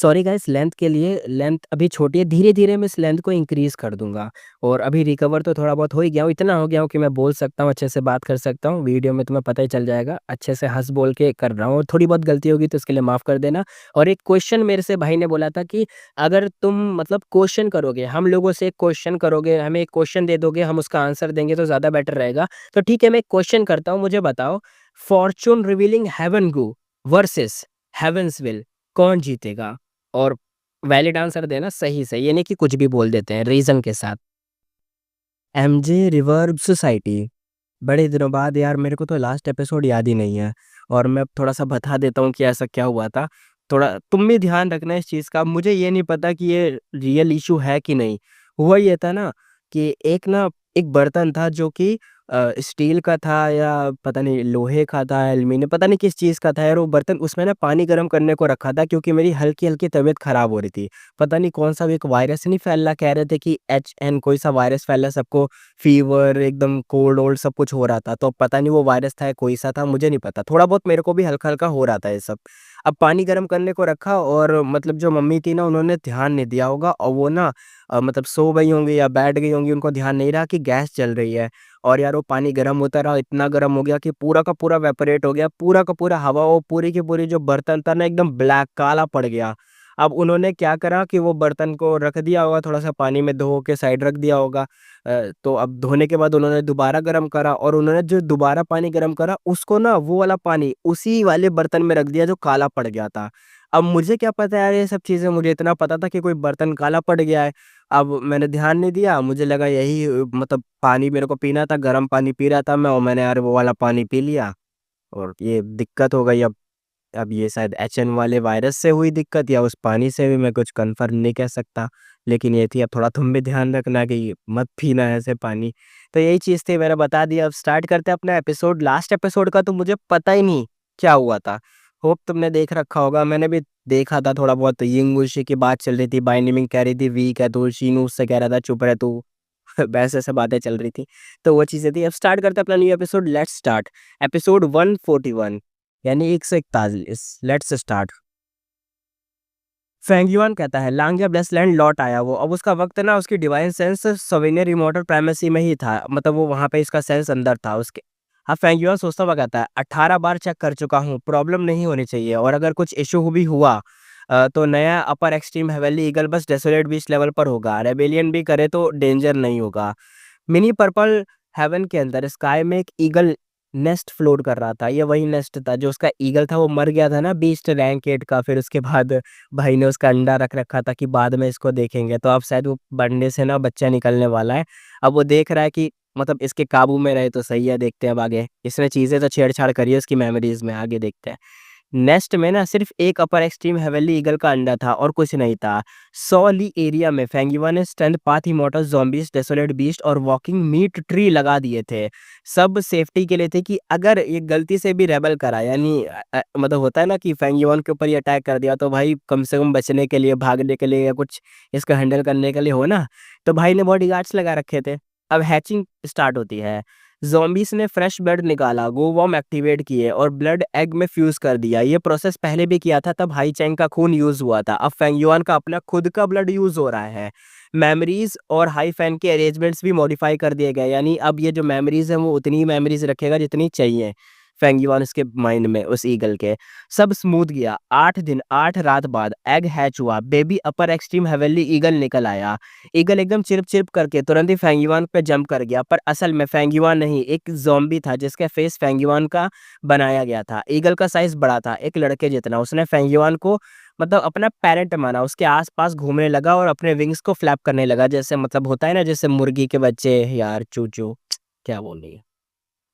Sorry guys, length के लिए length अभी छोटी है, धीरे-धीरे मैं इस लेंथ को इंक्रीज़ कर दूँगा और अभी रिकवर तो थोड़ा बहुत हो ही गया हूँ, इतना हो गया हूँ कि मैं बोल सकता हूँ, अच्छे से बात कर सकता हूँ। वीडियो में तुम्हें पता ही चल जाएगा, अच्छे से हँस बोल के कर रहा हूँ और थोड़ी बहुत गलती होगी तो उसके लिए माफ़ कर देना। और एक क्वेश्चन मेरे से भाई ने बोला था कि अगर तुम मतलब क्वेश्चन करोगे, हम लोगों से एक क्वेश्चन करोगे, हमें एक क्वेश्चन दे दोगे, हम उसका आंसर देंगे तो ज़्यादा बेटर रहेगा। तो ठीक है, मैं एक क्वेश्चन करता हूँ, मुझे बताओ, fortune revealing heaven go versus heavens will, कौन जीतेगा? और वैलिड आंसर देना, सही-सही, ये नहीं कि कुछ भी बोल देते हैं, रीज़न के साथ। MJ reverb society. बड़े दिनों बाद यार, मेरे को तो लास्ट एपिसोड याद ही नहीं है और मैं अब थोड़ा-सा बता देता हूँ कि ऐसा क्या हुआ था। थोड़ा तुम भी ध्यान रखना इस चीज़ का, मुझे ये नहीं पता कि ये रियल इश्यू है कि नहीं। हुआ ये था ना कि एक बर्तन था जो कि स्टील का था या पता नहीं लोहे का था, एल्यूमीनियम, पता नहीं किस चीज़ का था यार वो बर्तन। उसमें ना पानी गर्म करने को रखा था क्योंकि मेरी हल्की-हल्की तबीयत ख़राब हो रही थी। पता नहीं कौन-सा एक वायरस नहीं फैल रहा, कह रहे थे कि एचएन कोई सा वायरस फैल रहा है, सबको फ़ीवर, एकदम कोल्ड-वोल्ड सब कुछ हो रहा था। तो पता नहीं वो वायरस था या कोई सा था, मुझे नहीं पता। थोड़ा बहुत मेरे को भी हल्का-हल्का हो रहा था ये सब। अब पानी गर्म करने को रखा और मतलब जो मम्मी थी ना, उन्होंने ध्यान नहीं दिया होगा और वो ना मतलब सो गई होंगी या बैठ गई होंगी, उनको ध्यान नहीं रहा कि गैस जल रही है। और यार वो पानी गर्म होता रहा, इतना गर्म हो गया कि पूरा का पूरा वेपोरेट हो गया, पूरा का पूरा हवा, वो पूरी की पूरी जो बर्तन था ना, एकदम ब्लैक काला पड़ गया। अब उन्होंने क्या करा कि वो बर्तन को रख दिया होगा, थोड़ा-सा पानी में धो के साइड रख दिया होगा। तो अब धोने के बाद उन्होंने दोबारा गरम करा और उन्होंने जो दोबारा पानी गरम करा, उसको ना वो वाला पानी उसी वाले बर्तन में रख दिया जो काला पड़ गया था। अब मुझे क्या पता यार ये सब चीज़ें, मुझे इतना पता था कि कोई बर्तन काला पड़ गया है। अब मैंने ध्यान नहीं दिया, मुझे लगा यही मतलब पानी मेरे को पीना था, गर्म पानी पी रहा था मैं और मैंने यार वो वाला पानी पी लिया और ये दिक्कत हो गई। अब ये शायद एचएन वाले वायरस से हुई दिक्कत या उस पानी से भी, मैं कुछ कन्फर्म नहीं कह सकता। लेकिन ये थी, अब थोड़ा तुम भी ध्यान रखना कि मत पीना ऐसे पानी। तो यही चीज़ थी, मैंने बता दिया। अब स्टार्ट करते हैं अपना एपिसोड। लास्ट एपिसोड का तो मुझे पता ही नहीं क्या हुआ था। होप तुमने देख रखा होगा, मैंने भी देखा था थोड़ा बहुत। यिंग वुशी की बात चल रही थी, बाय नेमिंग कह रही थी वीक है तो शीनू उससे कह रहा था चुप रह तू। वैसे-वैसे बातें चल रही थी। तो वो चीज़ें थी। अब स्टार्ट करते हैं अपना new episode, let's start. Episode 141 यानी 141, लेट्स स्टार्ट। फेंगयुआन कहता है लांग या ब्लेसलैंड लौट आया वो। अब उसका वक़्त ना उसकी डिवाइन सेंस सोवेनियर रिमोटल प्राइमेसी में ही था। मतलब वो वहाँ पे इसका सेंस अंदर था उसके। अब फेंगयुआन सोचता हुआ कहता है 18 बार चेक कर चुका हूँ, प्रॉब्लम नहीं होनी चाहिए और अगर कुछ इश्यू भी हुआ तो नया अपर एक्सट्रीम हेवेनली ईगल बस डेसोलेट बीच लेवल पर होगा। रेबेलियन भी करे तो डेंजर नहीं होगा। मिनी पर्पल हेवन के अंदर स्काई में एक ईगल नेस्ट फ्लोट कर रहा था। ये वही नेस्ट था जो उसका ईगल था, वो मर गया था ना बीस्ट रैंक 8 का। फिर उसके बाद भाई ने उसका अंडा रख रखा था कि बाद में इसको देखेंगे। तो अब शायद वो अंडे से ना बच्चा निकलने वाला है। अब वो देख रहा है कि मतलब इसके काबू में रहे तो सही है, देखते हैं अब आगे। इसने चीज़ें तो छेड़-छाड़ करी है उसकी मेमोरीज़ में, आगे देखते हैं। नेस्ट में ना सिर्फ एक अपर एक्सट्रीम हेवनली ईगल का अंडा था और कुछ नहीं था। सौ ली एरिया में फेंगिवा ने stand path immortal zombies, desolate beast और वॉकिंग मीट ट्री लगा दिए थे। सब सेफ्टी के लिए थे कि अगर ये गलती से भी रेबल करा, यानी मतलब होता है ना कि फेंगिवान के ऊपर ये अटैक कर दिया तो भाई कम से कम बचने के लिए, भागने के लिए या कुछ इसको हैंडल करने के लिए हो ना। तो भाई ने बॉडीगार्ड्स लगा रखे थे। अब हैचिंग स्टार्ट होती है। ज़ॉम्बीज़ ने फ्रेश ब्लड निकाला, गो वॉर्म एक्टिवेट किए और ब्लड एग में फ्यूज़ कर दिया। ये प्रोसेस पहले भी किया था, तब हाई चैंग का खून यूज़ हुआ था। अब फेंग युआन का अपना खुद का ब्लड यूज़ हो रहा है। मेमोरीज़ और हाई फैन के अरेंजमेंट्स भी मॉडिफ़ाई कर दिए गए, यानी अब ये जो मेमोरीज़ हैं वो उतनी ही मेमोरीज़ रखेगा जितनी चाहिए। फेंग युआन उसके माइंड में, उस ईगल के। सब स्मूथ गया। 8 दिन 8 रात बाद एग हैच हुआ। बेबी अपर एक्सट्रीम हेवनली ईगल निकल आया। ईगल एकदम चिर्प-चिर्प करके तुरंत ही फेंगिवान पे जंप कर गया, पर असल में फेंगिवान नहीं, एक ज़ॉम्बी था जिसका फेस फेंगिवान का बनाया गया था। ईगल का साइज़ बड़ा था, एक लड़के जितना। उसने फेंगिवान को मतलब अपना पैरेंट माना, उसके आस-पास घूमने लगा और अपने विंग्स को फ्लैप करने लगा, जैसे मतलब होता है ना जैसे मुर्गी के बच्चे, यार चूचू, क्या बोल रही है?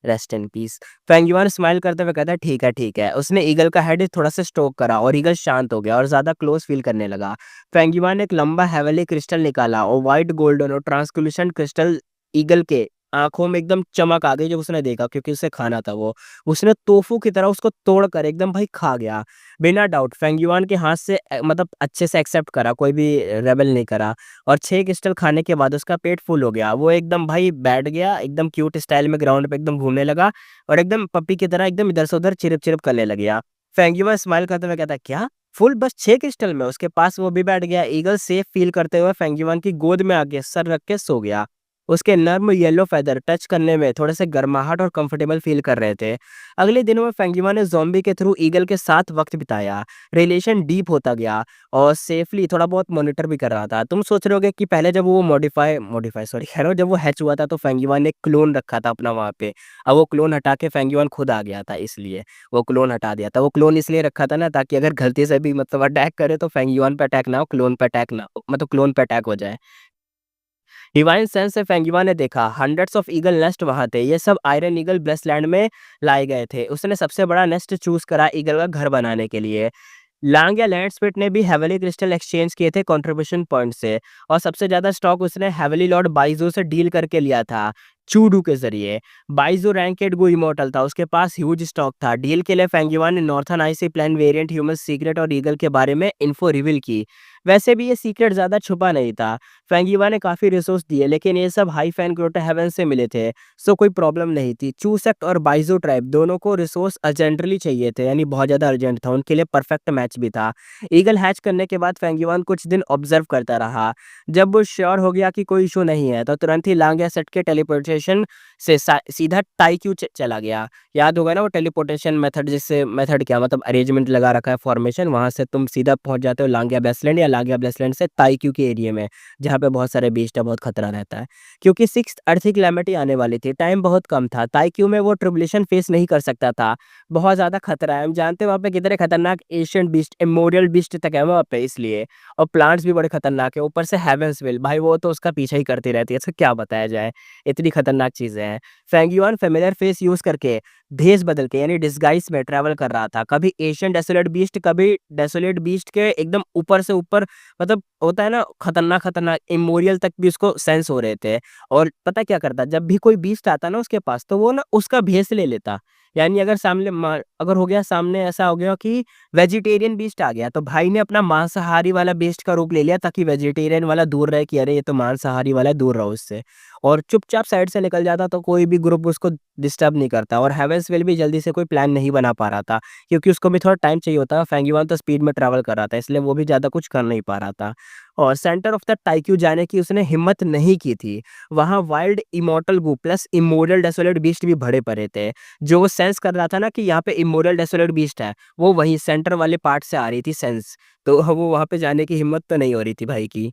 Rest in peace. फेंगिवान स्माइल करते हुए कहता है ठीक है, ठीक है। उसने ईगल का हेड थोड़ा सा स्ट्रोक करा और ईगल शांत हो गया और ज़्यादा क्लोज फील करने लगा। फेंगिवान ने एक लंबा हेवनली क्रिस्टल निकाला और व्हाइट गोल्डन और ट्रांसलूसेंट क्रिस्टल ईगल के आँखों में एकदम चमक आ गई जब उसने देखा, क्योंकि उसे खाना था वो। उसने तोफू की तरह उसको तोड़कर एकदम भाई खा गया। बिना डाउट फेंगिवान के हाथ से मतलब अच्छे से एक्सेप्ट करा, कोई भी रेबेल नहीं करा। और 6 क्रिस्टल खाने के बाद उसका पेट फुल हो गया। वो एकदम भाई बैठ गया, एकदम क्यूट स्टाइल में ग्राउंड पे एकदम घूमने लगा और एकदम पप्पी की तरह एकदम इधर से उधर चिरप-चिरप करने लग गया। फेंगिवा स्माइल करते हुए कहता है, "क्या? फुल बस 6 क्रिस्टल में उसके पास वो भी बैठ गया। ईगल सेफ फील करते हुए फेंगयुआन की गोद में आके सर रख के सो गया। उसके नर्म येलो फेदर टच करने में थोड़े से गर्माहट और कंफर्टेबल फील कर रहे थे। अगले दिनों में फेंगयुआन ने ज़ॉम्बी के थ्रू ईगल के साथ वक्त बिताया। रिलेशन डीप होता गया और सेफली थोड़ा बहुत मॉनिटर भी कर रहा था। तुम सोच रहे होगे कि पहले जब वो मॉडिफाई मॉडिफाई सॉरी कह रहा हूँ, जब वो हैच हुआ था तो फेंगयुआन ने क्लोन रखा था अपना वहाँ पे। अब वो क्लोन हटा के फेंगयुआन खुद आ गया था, इसलिए वो क्लोन हटा दिया था। वो क्लोन इसलिए रखा था ना, ताकि अगर गलती से भी मतलब अटैक करे तो फेंगयुआन पे अटैक ना हो, क्लोन पे अटैक ना हो, मतलब क्लोन पे अटैक हो जाए। डिवाइन सेंस से फेंगयुआन ने देखा हंड्रेड्स ऑफ ईगल नेस्ट वहां थे। ये सब आयरन ईगल ब्लेसलैंड में लाए गए थे। उसने सबसे बड़ा नेस्ट चूज करा ईगल का घर बनाने के लिए। लांग या लैंडस्पिट ने भी हेवली क्रिस्टल एक्सचेंज किए थे कंट्रीब्यूशन पॉइंट से, और सबसे ज्यादा स्टॉक उसने हेवली लॉर्ड बाइजू से डील करके लिया था, चूडू के जरिए। बाइजू रैंक 8 गो इमोर्टल था, उसके पास ह्यूज स्टॉक था। डील के लिए फेंगयुआन ने northern IC plan variant human secret और ईगल के बारे में इन्फो रिवील की। वैसे भी ये सीक्रेट ज्यादा छुपा नहीं था। फेंगयुआन ने काफी रिसोर्स दिए, लेकिन ये सब हाई फैन ग्रोटा हेवन से मिले थे, सो कोई प्रॉब्लम नहीं थी। चू सेक्ट और बाइजू ट्राइब दोनों को रिसोर्स अर्जेंटली चाहिए थे, यानी बहुत ज्यादा अर्जेंट था, उनके लिए परफेक्ट मैच भी था। ईगल हैच करने के बाद फेंगयुआन कुछ दिन ऑब्जर्व करता रहा। जब वो श्योर हो गया कि कोई इशू नहीं है, तो तुरंत ही लांग सेट के टेलीपोर्टेशन से सीधा टाइक्यू चला गया। याद होगा ना वो टेलीपोर्टेशन मेथड, जिससे मेथड क्या मतलब अरेंजमेंट लगा रखा है फॉर्मेशन, वहां से तुम सीधा पहुंच जाते हो लांगिया बेसलैंड, या लांगिया बेसलैंड से ताइक्यू के एरिया में, जहाँ पे बहुत सारे बीस्ट है, बहुत खतरा रहता है। क्योंकि सिक्स्थ अर्थ कैलेमिटी आने वाली थी, टाइम बहुत कम था, ताइक्यू में वो ट्रिबुलेशन फेस नहीं कर सकता था। बहुत ज्यादा खतरा है, हम जानते हैं वहाँ पे कितने खतरनाक एशियंट बीस्ट, इमोरियल बीस्ट तक है वहाँ पे, इसलिए। और प्लांट्स भी बड़े खतरनाक है, ऊपर से हेवेंसविल भाई, वो तो उसका पीछा ही करती रहती है, इसका क्या बताया जाए, इतनी खतरनाक चीजें हैं। फेंगयुआन फेमिलियर फेस यूज करके, भेस बदल के, यानी डिस्गाइज में ट्रैवल कर रहा था। कभी एशियन डेसोलेट बीस्ट, कभी डेसोलेट बीस्ट के एकदम ऊपर से ऊपर, मतलब होता है ना खतरनाक खतरनाक इमोरियल तक भी उसको सेंस हो रहे थे। और पता क्या करता, जब भी कोई बीस्ट आता ना उसके पास, तो वो ना उसका भेस ले लेता। यानी अगर सामने अगर हो गया सामने, ऐसा हो गया कि वेजिटेरियन बीस्ट आ गया, तो भाई ने अपना मांसाहारी वाला बीस्ट का रूप ले लिया, ताकि वेजिटेरियन वाला दूर रहे कि अरे ये तो मांसाहारी वाला है, दूर रहो उससे। और चुपचाप साइड से निकल जाता, तो कोई भी ग्रुप उसको डिस्टर्ब नहीं करता। और हेवेंसविल भी जल्दी से कोई प्लान नहीं बना पा रहा था, क्योंकि उसको भी थोड़ा टाइम चाहिए होता है। फेंगयुआन तो स्पीड में ट्रैवल कर रहा था, इसलिए वो भी ज़्यादा कुछ कर नहीं पा रहा था। और सेंटर ऑफ द टाइक्यू जाने की उसने हिम्मत नहीं की थी। वहाँ वाइल्ड इमोर्टल गू प्लस इमोरल डेसोलेट बीस्ट भी भरे पड़े थे। जो वो सेंस कर रहा था ना कि यहाँ पे इमोरल डेसोलेट बीस्ट है, वो वही सेंटर वाले पार्ट से आ रही थी सेंस। तो वो वहाँ पे जाने की हिम्मत तो नहीं हो रही थी भाई की।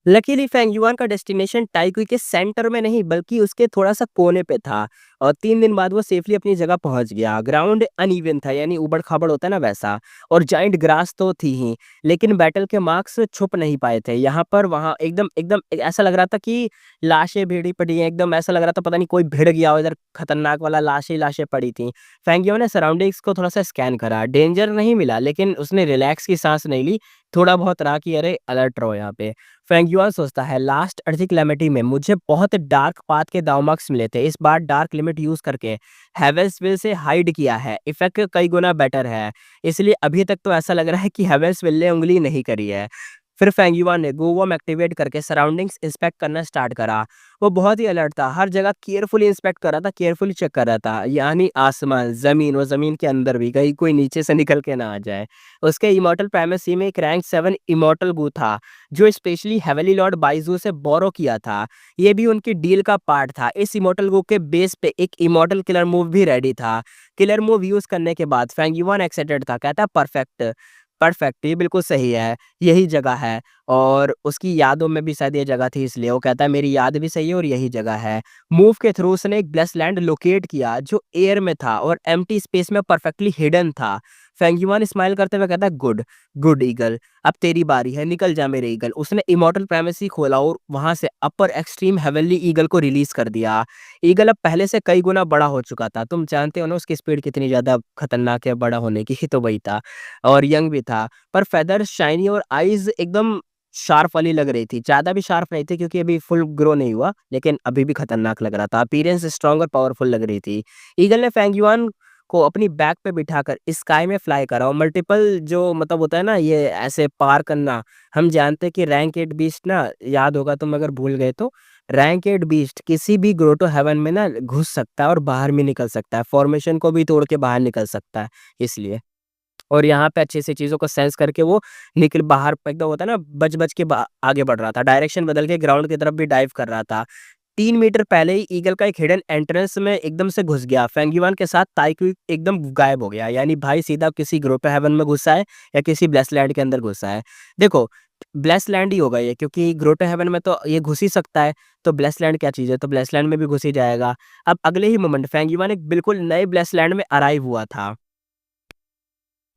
लकीली फेंगयुआन का डेस्टिनेशन टाइक्यू के सेंटर में नहीं, बल्कि उसके थोड़ा सा कोने पे था। और 3 दिन बाद वो सेफली अपनी जगह पहुंच गया। ग्राउंड अनइवन था, यानी उबड़ खाबड़ होता है ना वैसा। और जाइंट ग्रास तो थी ही, लेकिन बैटल के मार्क्स छुप नहीं पाए थे। यहाँ पर वहाँ एकदम एकदम ऐसा लग रहा था कि लाशें भिड़ी पड़ी हैं, एकदम ऐसा लग रहा था पता नहीं कोई भिड़ गया हो इधर, खतरनाक वाला, लाशें ही लाशें पड़ी थी। फेंगयुआन ने सराउंडिंग्स को थोड़ा सा स्कैन करा, डेंजर नहीं मिला, लेकिन उसने रिलैक्स की सांस नहीं ली। थोड़ा बहुत रहा कि अरे अलर्ट रहो यहाँ पे। फेंगयुआन सोचता है लास्ट अर्थ कैलेमिटी में मुझे बहुत डार्क पाथ के दावमार्क्स मिले थे, इस बार डार्क लिमिट यूज करके हेवेंसविल से हाइड किया है, इफेक्ट कई गुना बेटर है। इसलिए अभी तक तो ऐसा लग रहा है कि हेवेंसविल ने उंगली नहीं करी है। फिर फेंगयुआन ने गोवम एक्टिवेट करके सराउंडिंग्स इंस्पेक्ट करना स्टार्ट करा। वो बहुत ही अलर्ट था, हर जगह केयरफुली इंस्पेक्ट कर रहा था, केयरफुली चेक कर रहा था, यानी आसमान, जमीन, और जमीन के अंदर भी, कहीं कोई नीचे से निकल के ना आ जाए। उसके इमोर्टल प्राइमेसी में एक रैंक 7 इमोर्टल गू था, जो स्पेशली हेवली लॉर्ड बाइजू से बोरो किया था। ये भी उनकी डील का पार्ट था। इस इमोर्टल गो के बेस पे एक इमोर्टल किलर मूव भी रेडी था। किलर मूव यूज करने के बाद फेंगयुआन एक्साइटेड था, कहता परफेक्ट, परफेक्ट, ये बिल्कुल सही है, यही जगह है। और उसकी यादों में भी शायद ये जगह थी, इसलिए वो कहता है मेरी याद भी सही है और यही जगह है। मूव के थ्रू उसने एक ब्लेस्ड लैंड लोकेट किया, जो एयर में था और एम्प्टी स्पेस में परफेक्टली हिडन था। फेंगयुआन स्माइल करते हुए कहता है गुड, गुड ईगल, अब तेरी बारी है, निकल जा मेरे ईगल। उसने इमोर्टल प्राइमेसी खोला और वहां से अपर एक्सट्रीम हेवनली ईगल को रिलीज कर दिया। ईगल अब पहले से कई गुना बड़ा हो चुका था, तुम जानते हो ना उसकी स्पीड कितनी ज्यादा खतरनाक है बड़ा होने की, तो वही था। और यंग भी था, पर फेदर शाइनी और आईज एकदम शार्प वाली लग रही थी। ज्यादा भी शार्प नहीं थी, क्योंकि अभी फुल ग्रो नहीं हुआ, लेकिन अभी भी खतरनाक लग रहा था। अपीयरेंस स्ट्रांग और पावरफुल लग रही थी। ईगल ने फेंगयुआन को अपनी बैक पे बिठाकर स्काई में फ्लाई करा, और मल्टीपल जो मतलब होता है ना ये ऐसे पार करना, हम जानते हैं कि रैंक 8 बीस्ट ना, याद होगा तुम अगर भूल गए तो, रैंक 8 बीस्ट किसी भी ग्रोटो हेवन में ना घुस सकता है और बाहर भी निकल सकता है, फॉर्मेशन को भी तोड़ के बाहर निकल सकता है, इसलिए। और यहाँ पे अच्छे से चीज़ों को सेंस करके वो निकल बाहर एकदम होता है ना बच-बच के बा आगे बढ़ रहा था। डायरेक्शन बदल के ग्राउंड की तरफ भी डाइव कर रहा था। 3 मीटर पहले ही ईगल का एक हिडन एंट्रेंस में एकदम से घुस गया। फेंगयुआन के साथ ताइक्वी एकदम गायब हो गया। यानी भाई सीधा किसी ग्रोपे हेवन में घुसा है या किसी ब्लेस्ड लैंड के अंदर घुसा है। देखो, ब्लेस्ड लैंड ही होगा ये क्योंकि ग्रोटे हेवन में तो ये घुस ही सकता है, तो ब्लेस्ड लैंड क्या चीज़ है? तो ब्लेस्ड लैंड में भी घुस ही जाएगा। अब अगले ही मोमेंट फेंगयुआन एक बिल्कुल नए ब्लेस्ड लैंड में अराइव हुआ था।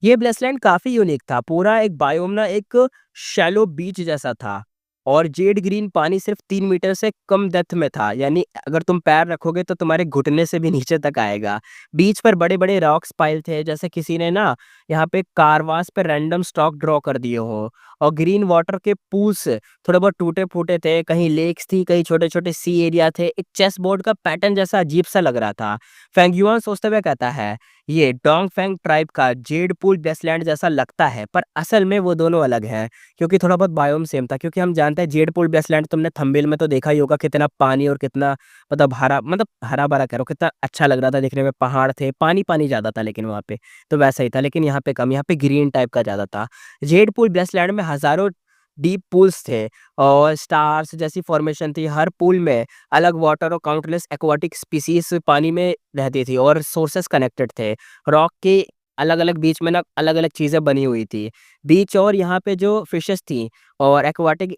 ये ब्लेसलैंड काफ़ी यूनिक था। पूरा एक बायोम ना एक शैलो बीच जैसा था और जेड ग्रीन पानी सिर्फ 3 मीटर से कम डेप्थ में था। यानी अगर तुम पैर रखोगे तो तुम्हारे घुटने से भी नीचे तक आएगा। बीच पर बड़े-बड़े रॉक्स पाइल थे जैसे किसी ने ना यहाँ पे कारवास पे रैंडम स्टॉक ड्रॉ कर दिए हों और ग्रीन वाटर के पूल्स थोड़े बहुत टूटे-फूटे थे, कहीं लेक्स थी, कहीं छोटे-छोटे सी एरिया थे। एक चेस बोर्ड का पैटर्न जैसा अजीब-सा लग रहा था। फेंगयुआन सोचते हुए कहता है ये डोंगफेंग ट्राइब का जेड पूल ग्रासलैंड जैसा लगता है, पर असल में वो दोनों अलग हैं, क्योंकि थोड़ा बहुत बायोम सेम था। क्योंकि हम जानते हैं जेड पूल ग्रासलैंड तुमने थंबनेल में तो देखा ही होगा कितना पानी और कितना मतलब हरा-भरा कह रहा हूँ, कितना अच्छा लग रहा था देखने में, पहाड़ थे, पानी-पानी ज़्यादा था लेकिन वहाँ पे, तो वैसा ही था। लेकिन यहाँ पे कम, यहाँ पे ग्रीन टाइप का ज़्यादा था। जेड पूल ग्रासलैंड में हज़ारों डीप पूल्स थे और स्टार्स जैसी फॉर्मेशन थी। हर पूल में अलग वाटर और काउंटलेस एक्वाटिक स्पीशीज़ पानी में रहती थी और सोर्सेस कनेक्टेड थे। रॉक के अलग-अलग बीच में ना अलग-अलग चीज़ें बनी हुई थी। बीच और यहाँ पे जो फिशेज़ थी और एक्वाटिक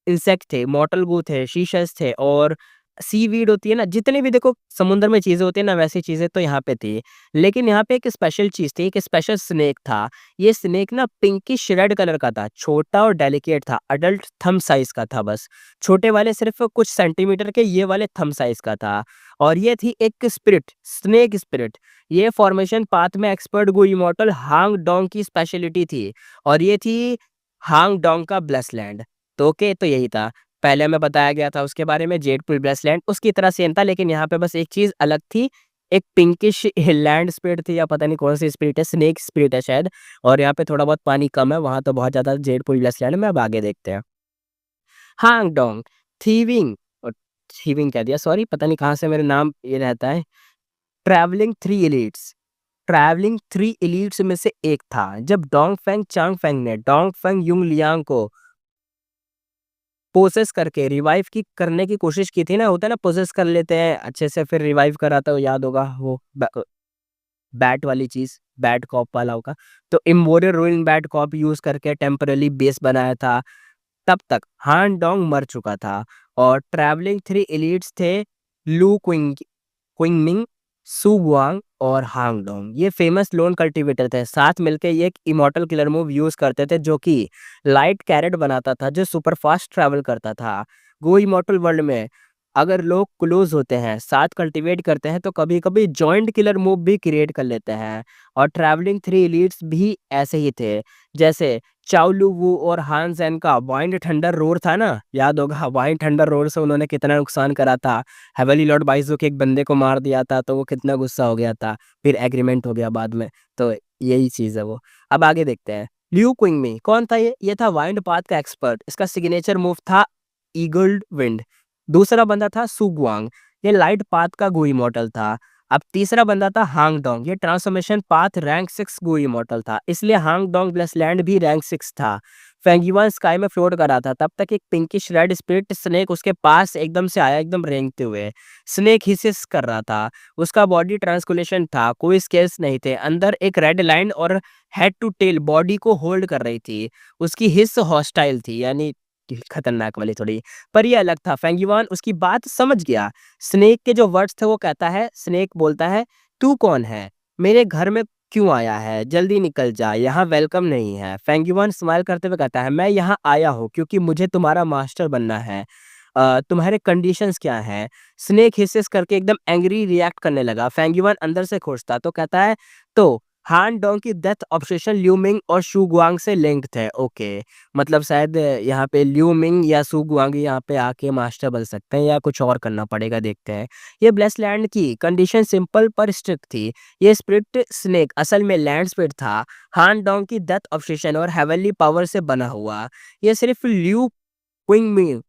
इंसेक्ट थे, मॉर्टल गू थे, शीशेस थे और सीवीड होती है ना, जितनी भी देखो समुद्र में चीज़ें होती हैं ना, वैसी चीज़ें तो यहाँ पे थी। लेकिन यहाँ पे एक स्पेशल चीज़ थी, एक स्पेशल स्नेक था। ये स्नेक ना पिंकिश रेड कलर का था, छोटा और डेलिकेट था, एडल्ट थंब साइज़ का था बस। छोटे वाले सिर्फ़ कुछ सेंटीमीटर के, ये वाले थंब साइज़ का था। और ये थी एक स्पिरिट, स्नेक स्पिरिट। ये फॉर्मेशन पाथ में एक्सपर्ट गो इमॉर्टल हांग डोंग की स्पेशलिटी थी और ये थी हांग डोंग का ब्लेसलैंड। तो ओके, तो यही था। पहले हमें बताया गया था उसके बारे में जेड पूल ग्रासलैंड उसकी तरह सेम था, लेकिन यहाँ पे बस एक चीज़ अलग थी। एक पिंकिश लैंड स्पिरिट थी या पता नहीं कौन-सी स्पिरिट है, स्नेक स्पिरिट है शायद और यहाँ पे थोड़ा बहुत पानी कम है, वहाँ तो बहुत ज़्यादा जेड पूल ग्रासलैंड में। अब आगे देखते हैं। हांगडोंग, थीविंग थीविंग कह दिया सॉरी, पता नहीं कहाँ से मेरा नाम ये रहता है। Travelling three elites travelling three elites में से एक था। जब डोंगफेंग चांगफेंग ने डोंगफेंग युंगलियांग को पोसेस करके रिवाइव की करने की कोशिश की थी ना, होता है ना पोसेस कर लेते हैं अच्छे से फिर रिवाइव करा तो याद होगा वो बैट वाली चीज़, बैट कॉप वाला होगा। तो इम्मोरियल रूइंग बैट कॉप यूज़ करके टेम्परेरी बेस बनाया था। तब तक हान डोंग मर चुका था और ट्रैवलिंग थ्री एलिट्स थे लू क्विंगमिंग, सु गुआंग और हांगडोंग। ये फेमस लोन कल्टीवेटर थे। साथ मिलके ये एक इमॉर्टल किलर मूव यूज़ करते थे जो कि लाइट कैरेट बनाता था जो सुपर फास्ट ट्रैवल करता था। गो इमॉर्टल वर्ल्ड में अगर लोग क्लोज़ होते हैं, साथ कल्टीवेट करते हैं तो कभी-कभी जॉइंट किलर मूव भी क्रिएट कर लेते हैं और ट्रैवलिंग थ्री एलिट्स भी ऐसे ही थे। जैसे चाओ लू वू और हान ज़ेन का वाइंड थंडर रोर था ना, याद होगा वाइंड थंडर रोर से उन्होंने कितना नुकसान करा था। हेवनली लॉर्ड बाइज़ू के एक बंदे को मार दिया था, तो वो कितना गुस्सा हो गया था। फिर एग्रीमेंट हो गया बाद में, तो यही चीज़ है वो। अब आगे देखते हैं। लिू क्विंगमी कौन था ये? ये था वाइंड पाथ का एक्सपर्ट। इसका सिग्नेचर मूव था ईगल्ड विंड। दूसरा बंदा था सु गुआंग, ये लाइट पाथ का गू इमॉर्टल था। अब तीसरा बंदा था हांग डोंग, ये ट्रांसफॉर्मेशन पाथ रैंक 6 गू इमॉर्टल था, इसलिए हांग डोंग ब्लेसलैंड भी रैंक 6 था। फेंगयुआन स्काई में फ्लोट कर रहा था, तब तक एक पिंकिश रेड स्पिरिट स्नेक उसके पास एकदम से आया, एकदम रेंगते हुए। स्नेक हिसिस कर रहा था, उसका बॉडी ट्रांसकुलेशन था, कोई स्केल्स नहीं थे। अंदर एक रेड लाइन और हेड टू टेल बॉडी को होल्ड कर रही थी। उसकी हिस्स हॉस्टाइल थी, यानी खतरनाक वाली थोड़ी, पर ये अलग था। फेंगयुआन उसकी बात समझ गया। स्नेक के जो वर्ड्स थे वो कहता है, स्नेक बोलता है, "तू कौन है? मेरे घर में क्यों आया है? जल्दी निकल जा, यहाँ वेलकम नहीं है।" फेंगयुआन स्माइल करते हुए कहता है, "मैं यहाँ आया हूँ क्योंकि मुझे तुम्हारा मास्टर बनना है। तुम्हारे कंडीशंस क्या हैं?" स्नेक हिसेस करके एकदम एंग्री रिएक्ट करने लगा। फेंगयुआन अंदर से खुश था, तो कहता है, "तो हान डोंग की डेथ ऑब्सेशन लिu मिंग और शु गुआंग से लिंक्ड थे। ओके, मतलब शायद यहाँ पे लिu मिंग या शु गुआंग यहाँ पे आके मास्टर बन सकते हैं या कुछ और करना पड़ेगा, देखते हैं। ये ब्लेस्ड लैंड की कंडीशन सिंपल पर स्ट्रिक्ट थी। ये स्पिरिट स्नेक असल में लैंड स्पिरिट था, हान डोंग की डेथ ऑब्सेशन और हेवनली पावर से बना हुआ। ये सिर्फ लिu क्विंग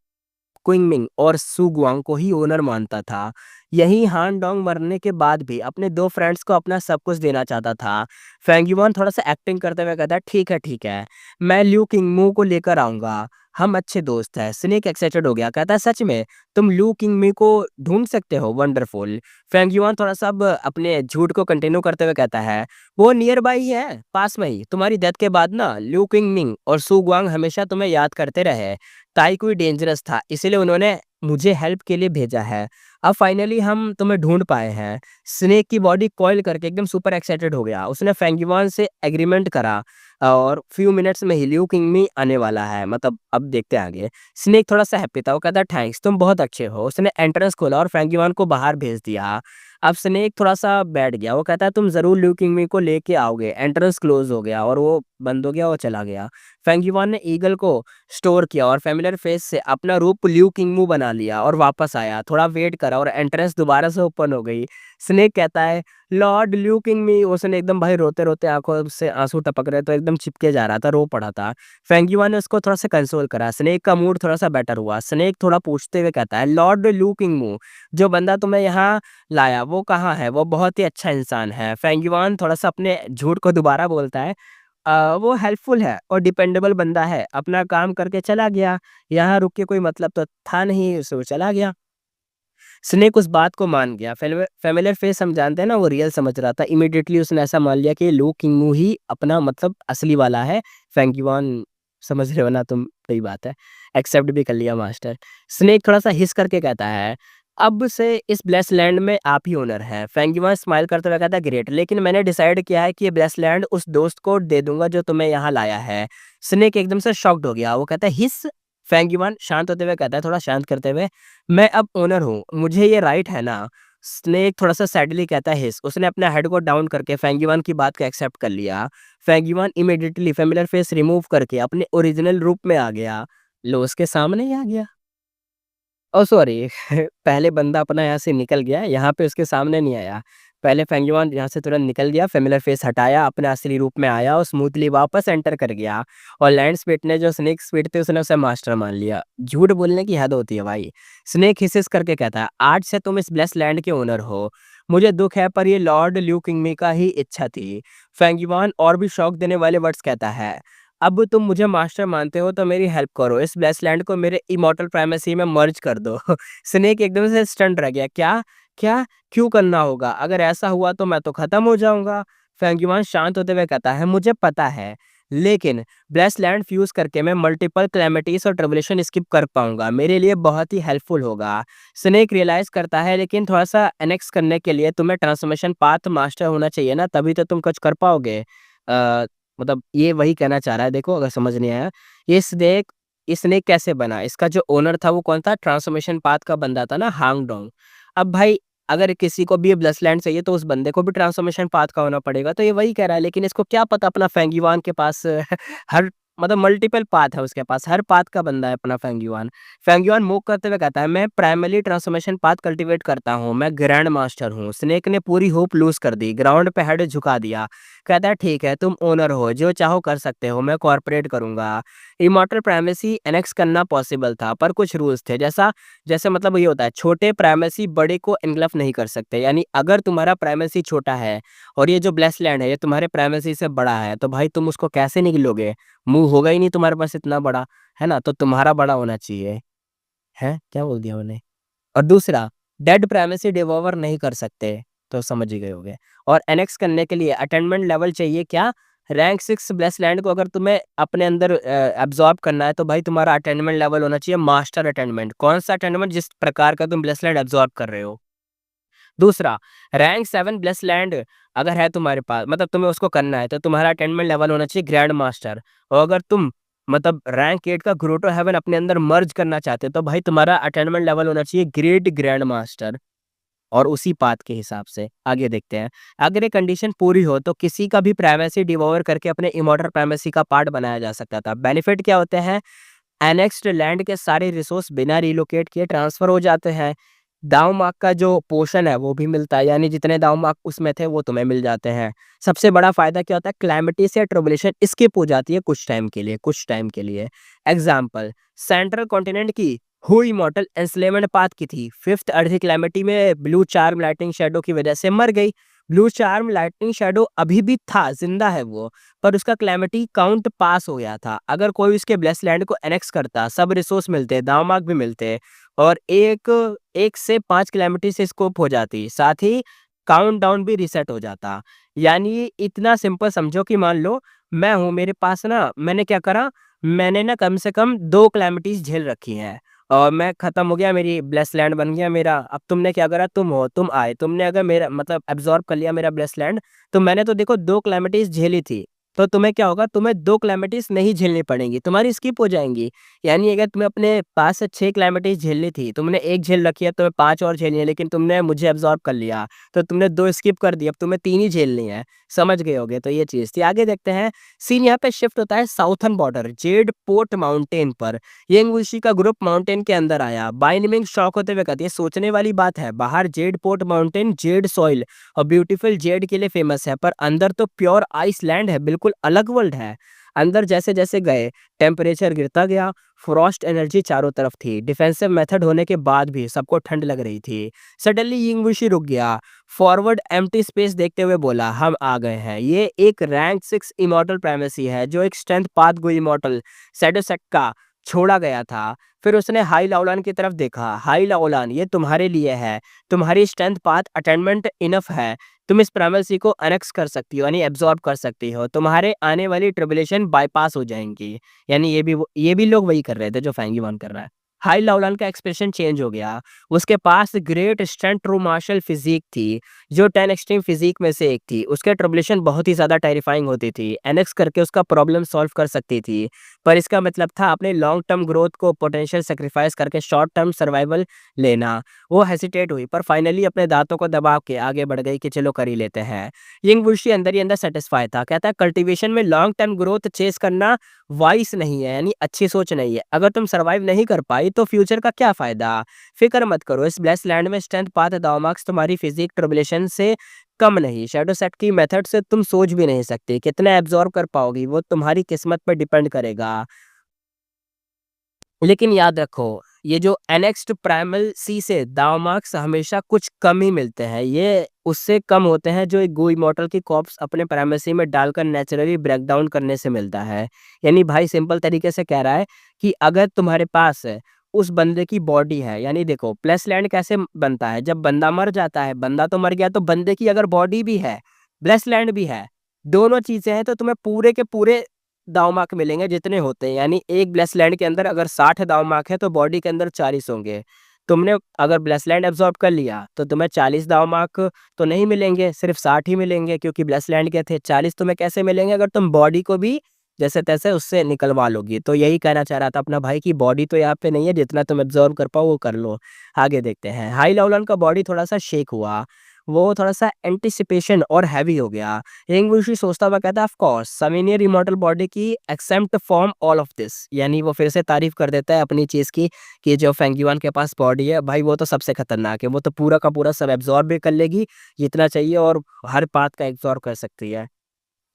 क्विंगमिंग और सू गुआंग को ही ओनर मानता था। यही हान डोंग मरने के बाद भी अपने 2 फ्रेंड्स को अपना सब कुछ देना चाहता था। फेंग यूआन थोड़ा-सा एक्टिंग करते हुए कहता है, ठीक है, मैं ल्यू किंगमू को लेकर आऊँगा, हम अच्छे दोस्त हैं। स्नेक एक्साइटेड हो गया, कहता है सच में? तुम ल्यू किंगमी को ढूँढ सकते हो? वंडरफुल। फेंग यूआन थोड़ा-सा अब अपने झूठ को कंटिन्यू करते हुए कहता है, वो नियर बाय ही है, पास में ही। तुम्हारी डेथ के बाद ना ल्यू किंगमिंग और सू गुआंग हमेशा तुम्हें याद करते रहे। ताई कोई डेंजरस था, इसीलिए उन्होंने मुझे हेल्प के लिए भेजा है। अब फाइनली हम तुम्हें ढूँढ पाए हैं। स्नेक की बॉडी कॉइल करके एकदम सुपर एक्साइटेड हो गया। उसने फेंग युआन से एग्रीमेंट करा और फ्यू मिनट्स में ही ल्यू किंगमी आने वाला है। मतलब अब देखते हैं आगे। स्नेक थोड़ा-सा हैप्पी था, वो कहता है थैंक्स, तुम बहुत अच्छे हो। उसने एंट्रेंस खोला और फेंग युआन को बाहर भेज दिया। अब स्नेक थोड़ा-सा बैठ गया, वो कहता है तुम ज़रूर ल्यू किंगमी को लेके आओगे। एंट्रेंस क्लोज़ हो गया और वो बंद हो गया, वो चला गया। फेंग युआन ने ईगल को स्टोर किया और फ़ैमिलियर फेस से अपना रूप ल्यू किंगमू बना लिया और वापस आया। थोड़ा वेट करा और एंट्रेंस दोबारा से ओपन हो गई। स्नेक कहता है, लॉर्ड ल्यू किंगमी। उसने एकदम भाई रोते-रोते आँखों से आँसू टपक रहे तो एकदम चिपके जा रहा था, रो पड़ा था। फेंग युआन ने उसको थोड़ा-सा कंसोल करा। स्नेक का मूड थोड़ा-सा बेटर हुआ। स्नेक थोड़ा पूछते हुए कहता है, लॉर्ड ल्यू किंगमू, जो बंदा तुम्हें यहाँ लाया वो कहाँ है? वो बहुत ही अच्छा इंसान है। फेंग युआन थोड़ा-सा अपने झूठ को दोबारा बोलता है, वो हेल्पफुल है और डिपेंडेबल बंदा है, अपना काम करके चला गया, यहाँ रुक के कोई मतलब तो था नहीं, सो चला गया। स्नेक उस बात को मान गया, फ़ैमिलियर फेस हम जानते हैं ना, वो रियल समझ रहा था। इमीडिएटली उसने ऐसा मान लिया कि लू किंगमू ही अपना मतलब असली वाला है। फेंग युआन समझ रहे हो ना तुम, सही बात है। एक्सेप्ट भी कर लिया मास्टर। स्नेक थोड़ा-सा हिस करके कहता है, अब से इस ब्लेस्ड लैंड में आप ही ओनर हैं। फेंग युआन स्माइल करते हुए कहता है, ग्रेट, लेकिन मैंने डिसाइड किया है कि ये ब्लेस्ड लैंड उस दोस्त को दे दूँगा जो तुम्हें यहाँ लाया है। स्नेक एकदम से शॉक्ड हो गया, वो कहता है हिस? फेंग युआन शांत होते हुए कहता है, थोड़ा शांत करते हुए, मैं अब ओनर हूँ, मुझे ये राइट है ना? स्नेक थोड़ा-सा सैडली कहता है हिस। उसने अपने हेड को डाउन करके फेंग युआन की बात को एक्सेप्ट कर लिया। Feng yuan immediately familiar face remove करके अपने ओरिजिनल रूप में आ गया। लो उसके सामने ही आ गया। ओह सॉरी पहले बंदा अपना यहाँ से निकल गया, यहाँ पे उसके सामने नहीं आया। पहले फेंग युआन यहाँ से तुरंत निकल गया, फ़ैमिलियर फेस हटाया, अपने असली रूप में आया और स्मूथली वापस एंटर कर गया। और लैंड स्पीड ने जो स्नेक स्पीड थी उसने उसे मास्टर मान लिया। झूठ बोलने की हद होती है भाई। स्नेक हिसिस करके कहता है, आज से तुम इस ब्लेस्ड लैंड के ओनर हो। मुझे दुःख है पर ये लॉर्ड ल्यू किंगमी का ही इच्छा थी। फेंग युआन और भी शॉक देने वाले वर्ड्स कहता है, अब तुम मुझे मास्टर मानते हो तो मेरी हेल्प करो, इस ब्लेस्ड लैंड को मेरे इमॉर्टल प्राइमेसी में मर्ज कर दो। स्नेक एकदम से स्टन्ड रह गया, क्या? क्या? क्यों करना होगा? अगर ऐसा हुआ तो मैं तो खत्म हो जाऊँगा। फेंग युआन शांत होते हुए कहता है, मुझे पता है, लेकिन ब्लेस्ड लैंड फ्यूज़ करके मैं मल्टीपल कैलेमिटीज़ और ट्रिब्यूलेशन स्किप कर पाऊँगा, मेरे लिए बहुत ही हेल्पफुल होगा। स्नेक रियलाइज़ करता है, लेकिन थोड़ा-सा एनेक्स करने के लिए तुम्हें ट्रांसफॉर्मेशन पाथ मास्टर होना चाहिए ना, तभी तो तुम कुछ कर पाओगे। अ, मतलब ये वही कहना चाह रहा है, देखो अगर समझ नहीं आया, ये स्नेक कैसे बना? इसका जो ओनर था वो कौन था? ट्रांसफॉर्मेशन पाथ का बंदा था ना, हांग डोंग। अब भाई अगर किसी को भी ये ब्लेस्ड चाहिए तो उस बंदे को भी ट्रांसफॉर्मेशन पाथ का होना पड़ेगा, तो ये वही कह रहा है, लेकिन इसको क्या पता अपना फेंग युआन के पास हर मतलब मल्टीपल पाथ है उसके पास, हर पाथ का बंदा है अपना Feng yuan. Feng yuan move करते हुए कहता है, मैं प्राइमरी ट्रांसफॉर्मेशन पाथ कल्टीवेट करता हूँ, मैं ग्रैंड मास्टर हूँ। स्नेक ने पूरी होप लूज़ कर दी, ग्राउंड पे हेड झुका दिया। कहता है ठीक है, तुम ओनर हो, जो चाहो कर सकते हो, मैं कोऑपरेट करूँगा। इमॉर्टल प्राइमेसी एनेक्स करना पॉसिबल था, पर कुछ रूल्स थे, जैसा जैसे मतलब ये होता है, छोटे प्राइमेसी बड़े को एनगल्फ नहीं कर सकते। यानी अगर तुम्हारा प्राइमेसी छोटा है और ये जो ब्लेस्ड लैंड है ये तुम्हारे प्राइमेसी से बड़ा है, तो भाई तुम उसको कैसे निगलोगे? मुँह होगा ही नहीं तुम्हारे पास इतना बड़ा, है ना? तो तुम्हारा बड़ा होना चाहिए। हैं? क्या बोल दिया मैंने? और दूसरा, डेड प्राइमेसी डिवॉल्वर नहीं कर सकते, तो समझ ही गए होंगे। और एनेक्स करने के लिए अटेनमेंट लेवल चाहिए क्या? रैंक 6 ब्लेस्ड लैंड को अगर तुम्हें अपने अंदर एब्ज़ॉर्ब करना है तो भाई तुम्हारा अटेनमेंट लेवल होना चाहिए मास्टर अटेनमेंट। कौन-सा अटेनमेंट? जिस प्रकार का तुम ब्लेस्ड लैंड एब्ज़ॉर्ब कर रहे हो। दूसरा, रैंक 7 ब्लेस्ड लैंड अगर है तुम्हारे पास, मतलब तुम्हें उसको करना है, तो तुम्हारा अटेनमेंट लेवल होना चाहिए ग्रैंड मास्टर। और अगर तुम मतलब रैंक 8 का ग्रोटो हेवन अपने अंदर मर्ज करना चाहते हो, तो भाई तुम्हारा अटेनमेंट लेवल होना चाहिए ग्रेट ग्रैंड मास्टर। और उसी पाथ के हिसाब से आगे देखते हैं। अगर ये कंडीशन पूरी हो तो किसी का भी प्राइमेसी डिवॉल्वर करके अपने इमॉर्टल प्राइमेसी का पार्ट बनाया जा सकता था। बेनिफिट क्या होते हैं? एनेक्स्ड लैंड के सारे रिसोर्स बिना रिलोकेट किए ट्रांसफर हो जाते हैं। दाव मार्क का जो पोर्शन है वो भी मिलता है, यानी जितने दाव मार्क उसमें थे वो तुम्हें मिल जाते हैं। सबसे बड़ा फायदा क्या होता है? क्लैमिटी से ट्रबुलेशन स्किप हो जाती है कुछ टाइम के लिए, कुछ टाइम के लिए। एग्जाम्पल, सेंट्रल कॉन्टिनेंट की हु इमॉर्टल एंस्लेमन पाथ की थी। फिफ्थ अर्थ कैलेमिटी में ब्लू चार्म लाइटनिंग शैडो की वजह से मर गई। ब्लू चार्म लाइटनिंग शैडो अभी भी था, जिंदा है वो, पर उसका कैलेमिटी काउंट पास हो गया था। अगर कोई उसके ब्लेस लैंड को एनेक्स करता, सब रिसोर्स मिलते, दामाग भी मिलते, और एक एक से 5 कैलेमिटी से स्कोप हो जाती, साथ ही काउंट डाउन भी रीसेट हो जाता। यानी इतना सिंपल समझो कि मान लो मैं हूँ, मेरे पास ना, मैंने क्या करा, मैंने ना कम से कम 2 कैलेमिटीज़ झेल रखी हैं और मैं खत्म हो गया, मेरी ब्लेस्ड लैंड बन गया मेरा। अब तुमने क्या करा, तुम हो, तुम आए, तुमने अगर मेरा मतलब एब्ज़ॉर्ब कर लिया मेरा ब्लेस्ड लैंड, तो मैंने तो देखो 2 कैलेमिटीज़ झेली थी, तो तुम्हें क्या होगा, तुम्हें 2 कैलेमिटीज़ नहीं झेलनी पड़ेंगी, तुम्हारी स्किप हो जाएँगी। यानी अगर तुम्हें अपने पास से 6 कैलेमिटीज़ झेलनी थी, तुमने 1 झेल रखी है, तुम्हें 5 और झेलनी है, लेकिन तुमने मुझे एब्ज़ॉर्ब कर लिया, तो तुमने 2 स्किप कर दी, अब तुम्हें 3 ही झेलनी है। समझ गए होगे, तो ये चीज़ थी। आगे देखते हैं, सीन यहाँ पे शिफ्ट होता है southern border, Z port mountain पर। यंग वुल्शी का ग्रुप माउंटेन के अंदर आया। बाइनमिंग शॉक होते हुए कहती है, सोचने वाली बात है, बाहर Z port mountain Z soil और ब्यूटीफुल जेड के लिए फेमस है, पर अंदर तो प्योर आइसलैंड है, बिल्कुल अलग वर्ल्ड है। अंदर जैसे जैसे गए, टेम्परेचर गिरता गया, फ्रॉस्ट एनर्जी चारों तरफ थी, डिफेंसिव मेथड होने के बाद भी सबको ठंड लग रही थी। सडनली यिंगवुशी रुक गया, फॉरवर्ड एम्प्टी स्पेस देखते हुए बोला, हम आ गए हैं। ये एक रैंक 6 इमॉर्टल प्राइमेसी है, जो एक स्ट्रेंथ पाथ गो इमॉर्टल सैडोसेक का छोड़ा गया था। फिर उसने हाई लाओलान की तरफ देखा, हाई लाओलान, ये तुम्हारे लिए है, तुम्हारी स्ट्रेंथ पाथ अटेनमेंट इनफ है, तुम इस प्राइमेसी को अनेक्स कर सकती हो, यानी एब्जॉर्ब कर सकती हो, तुम्हारे आने वाली ट्रिबुलेशन बाईपास हो जाएंगी। यानी ये भी लोग वही कर रहे थे जो फैंगी वन कर रहा है। हाई लाओलान का एक्सप्रेशन चेंज हो गया, उसके पास great strength true martial physique थी, जो 10 एक्सट्रीम फिजिक में से एक थी। उसके ट्रिबुलेशन बहुत ही ज़्यादा टेरिफाइंग होती थी, एनेक्स करके उसका प्रॉब्लम सॉल्व कर सकती थी, पर इसका मतलब था अपने लॉन्ग टर्म ग्रोथ को पोटेंशियल सेक्रीफाइस करके शॉर्ट टर्म सर्वाइवल लेना। वो हेसिटेट हुई, पर फाइनली अपने दांतों को दबा के आगे बढ़ गई कि चलो कर ही लेते हैं। यंग वुल्शी अंदर ही अंदर सेटिस्फाई था, कहता है कल्टीवेशन में लॉन्ग टर्म ग्रोथ चेस करना वाइस नहीं है, यानी अच्छी सोच नहीं है। अगर तुम सर्वाइव नहीं कर पाई तो फ्यूचर का क्या फायदा। फिक्र मत करो, इस ब्लेस्ड लैंड में स्ट्रेंथ पाथ दावमार्क्स तुम्हारी फिजिक ट्रिबुलेशन से कम नहीं। शैडो सेट की मेथड से तुम सोच भी नहीं सकते, कितना एब्जॉर्ब कर पाओगी वो तुम्हारी किस्मत पर डिपेंड करेगा। लेकिन याद रखो, ये जो एनेक्स्ड प्राइमल सी से दाव मार्क्स हमेशा कुछ कम ही मिलते हैं। ये उससे कम होते हैं जो एक गो इमॉर्टल की कॉर्प्स अपने प्राइमेसी में डालकर नेचुरली ब्रेक डाउन करने से मिलता है। यानी भाई सिंपल तरीके से कह रहा है कि अगर तुम्हारे पास उस बंदे की बॉडी है, यानी देखो प्लस लैंड कैसे बनता है, जब बंदा मर जाता है, बंदा तो मर गया, तो बंदे की अगर बॉडी भी है, ब्लेस लैंड भी है, दोनों चीजें हैं, तो तुम्हें पूरे के पूरे दाव मार्क मिलेंगे जितने होते हैं। यानी एक ब्लेस लैंड के अंदर अगर 60 दाव मार्क है तो बॉडी के अंदर 40 होंगे। तुमने अगर ब्लेस लैंड एब्जॉर्ब कर लिया तो तुम्हें 40 दाव मार्क तो नहीं मिलेंगे, सिर्फ 60 ही मिलेंगे, क्योंकि ब्लेस लैंड के थे। 40 तुम्हें कैसे मिलेंगे अगर तुम बॉडी को भी जैसे तैसे उससे निकलवा लोगी। तो यही कहना चाह रहा था अपना भाई की बॉडी तो यहाँ पे नहीं है, जितना तुम एब्जॉर्ब कर पाओ वो कर लो। आगे देखते हैं, हाई लाउलन का बॉडी थोड़ा सा शेक हुआ, वो थोड़ा सा एंटिसिपेशन और हैवी हो गया। यंग वुल्शी सोचता हुआ कहता है, ऑफ कोर्स समीनियर इमॉर्टल बॉडी की except form all of this. यानी वो फिर से तारीफ कर देता है अपनी चीज की कि जो फेंगयुआन के पास बॉडी है भाई, वो तो सबसे खतरनाक है, वो तो पूरा का पूरा सब एब्जॉर्ब भी कर लेगी जितना चाहिए, और हर बात का एब्जॉर्ब कर सकती है।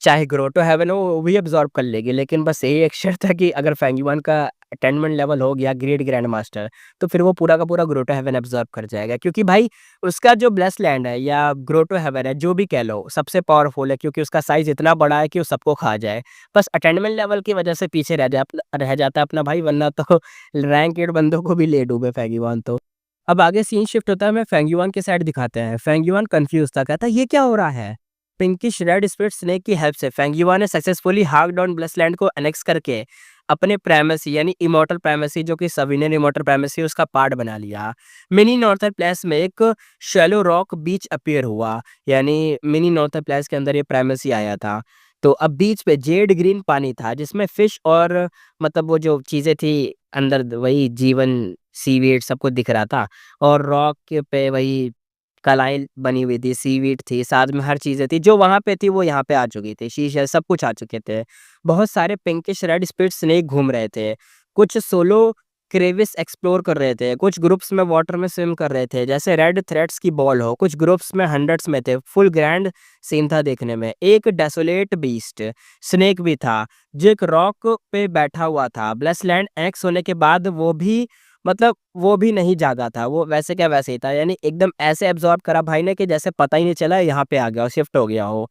चाहे ग्रोटो हेवन हो वो भी अब्ज़ॉर्ब कर लेगी, लेकिन बस यही एक शर्त है कि अगर फेंगयुआन का अटेनमेंट लेवल हो गया ग्रेट ग्रैंड मास्टर, तो फिर वो पूरा का पूरा ग्रोटो हेवन अब्ज़ॉर्ब कर जाएगा, क्योंकि भाई उसका जो ब्लेस्ड लैंड है या ग्रोटो हेवन है, जो भी कह लो, सबसे पावरफुल है, क्योंकि उसका साइज़ इतना बड़ा है कि वो सबको खा जाए। बस अटेनमेंट लेवल की वजह से पीछे रह जाता है अपना भाई, वरना तो रैंक 8 बंदों को भी ले डूबे फेंगयुआन तो। अब आगे सीन शिफ्ट होता है, हमें फेंगयुआन की साइड दिखाते हैं। फेंगयुआन कन्फ्यूज़ था, कहता है ये क्या हो रहा है? पिंकिश रेड स्पिरिट स्नेक की हेल्प से फेंगयुआ ने सक्सेसफुली हार्क डाउन ब्लेसलैंड को एनेक्स करके अपने प्राइमेसी यानी इमॉर्टल प्राइमेसी, जो कि सविनियन इमॉर्टल प्राइमेसी, उसका पार्ट बना लिया। मिनी नॉर्थर्न प्लेस में एक शैलो रॉक बीच अपीयर हुआ, यानी मिनी नॉर्थर्न प्लेस के अंदर ये प्राइमेसी आया था। तो अब बीच पे जेड ग्रीन पानी था, जिसमें फिश और मतलब वो जो चीजें थी अंदर, वही जीवन सीवीड सब कुछ दिख रहा था, और रॉक के पे वही कलाएँ बनी हुई थी, सीवीड थी, साथ में हर चीज़ें थी, जो वहाँ पे थी वो यहाँ पे आ चुकी थी, शीशे सब कुछ आ चुके थे। बहुत सारे पिंकिश रेड स्पिरिट स्नेक घूम रहे थे, कुछ सोलो क्रेविस एक्सप्लोर कर रहे थे, कुछ ग्रुप्स में वाटर में स्विम कर रहे थे, जैसे रेड थ्रेड्स की बॉल हो, कुछ ग्रुप्स में हंड्रेड्स में थे। फुल ग्रैंड सीन था देखने में। एक डेसोलेट बीस्ट स्नेक भी था, जो एक रॉक पे बैठा हुआ था। ब्लेसलैंड एक्स होने के बाद वो भी मतलब वो भी नहीं जागा था, वो वैसे क्या वैसे ही था, यानी एकदम ऐसे एब्ज़ॉर्ब करा भाई ने कि जैसे पता ही नहीं चला यहाँ पे आ गया हो, शिफ्ट हो गया हो।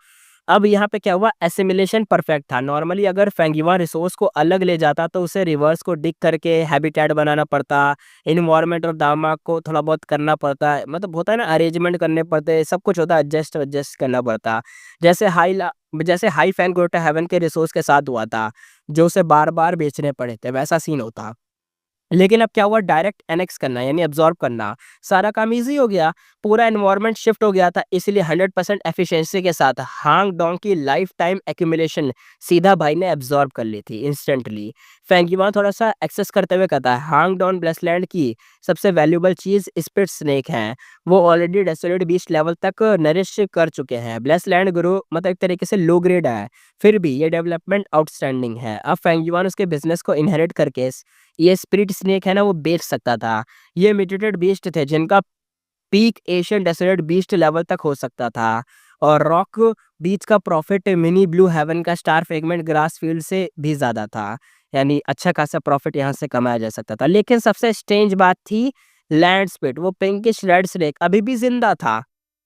अब यहाँ पे क्या हुआ, एसिमिलेशन परफेक्ट था। नॉर्मली अगर फेंगीवा रिसोर्स को अलग ले जाता तो उसे रिवर्स को डिग करके हैबिटेट बनाना पड़ता, एनवायरनमेंट और दामाग को थोड़ा बहुत करना पड़ता है, मतलब होता है ना अरेंजमेंट करने पड़ते, सब कुछ होता है, एडजस्ट एडजस्ट करना पड़ता। जैसे जैसे हाई फैन गोटा हेवन के रिसोर्स के साथ हुआ था, जो उसे बार-बार बेचने पड़े थे, वैसा सीन होता। लेकिन अब क्या हुआ, डायरेक्ट एनेक्स करना यानी अब्ज़ॉर्ब करना, सारा काम ईज़ी हो गया, पूरा एनवायरनमेंट शिफ्ट हो गया था, इसलिए 100% एफिशिएंसी के साथ हांग डोंग की लाइफ टाइम एक्यूमुलेशन सीधा भाई ने अब्ज़ॉर्ब कर ली थी इंस्टेंटली। फेंगीवा थोड़ा-सा एक्सेस करते हुए कहता है, हांग डोंग ब्लेसलैंड की सबसे वैल्यूएबल चीज़ स्पिट स्नेक हैं, वो ऑलरेडी डेसोलेट बीस्ट लेवल तक नरिश कर चुके हैं। ब्लेसलैंड ग्रो मतलब एक तरीके से लो ग्रेड है, फिर भी ये डेवलपमेंट आउटस्टैंडिंग है। अब फेंगीवान उसके बिज़नेस को इनहेरिट करके ये स्पिरिट स्नेक है ना वो बेच सकता था। ये म्यूटेटेड बीस्ट थे जिनका peak Asian dessert beast level तक हो सकता था, और रॉक बीच का प्रॉफिट मिनी ब्लू हेवन का स्टार फ्रेगमेंट ग्रास फील्ड से भी ज़्यादा था। यानी अच्छा खासा प्रॉफिट यहाँ से कमाया जा सकता था। लेकिन सबसे स्ट्रेंज बात थी लैंड स्पिट, वो पिंकिश रेड स्नेक अभी भी ज़िंदा था।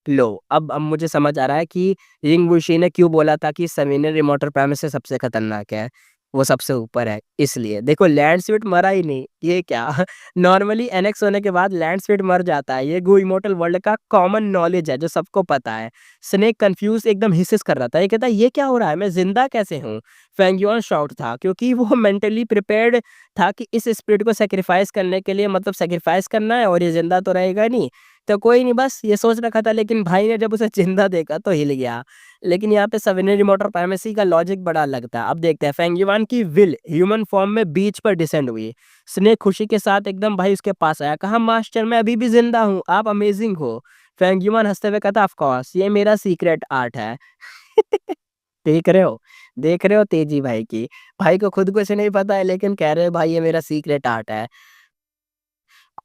लो, अब मुझे समझ आ रहा है कि यिंग वुशी ने क्यों बोला था कि सेमिनल रिमोटर प्राइमेस से सबसे खतरनाक है। वो सबसे ऊपर है इसलिए। देखो लैंडस्वीट मरा ही नहीं, ये क्या नॉर्मली एनेक्स होने के बाद लैंडस्वीट मर जाता है। ये गो इमोर्टल वर्ल्ड का कॉमन नॉलेज है जो सबको पता है। स्नेक कंफ्यूज एकदम हिसिस कर रहा था। ये कहता है ये क्या हो रहा है? मैं ज़िंदा कैसे हूँ? फेंगयुआन शॉक्ड था क्योंकि वो मेंटली प्रिपेयर्ड था कि इस स्पिरिट को सैक्रिफाइस करने के लिए, मतलब सैक्रिफाइस करना है और ये ज़िंदा तो रहेगा नहीं। तो कोई नहीं, बस ये सोच रखा था, लेकिन भाई ने जब उसे ज़िंदा देखा तो हिल गया। लेकिन यहाँ पे सेवेनरी मोटर प्राइमेसी का लॉजिक बड़ा लगता है। अब देखते हैं फेंगयुआन की विल ह्यूमन फॉर्म में बीच पर डिसेंड हुई। स्नेक खुशी के साथ एकदम भाई उसके पास आया, कहा मास्टर मैं अभी भी जिंदा हूँ, आप अमेजिंग हो। फेंगयुआन हंसते हुए कहता ऑफ कोर्स ये मेरा सीक्रेट आर्ट है। देख रहे हो, देख रहे हो तेजी भाई की। भाई को खुद कुछ नहीं पता है लेकिन कह रहे हैं भाई ये मेरा सीक्रेट आर्ट है।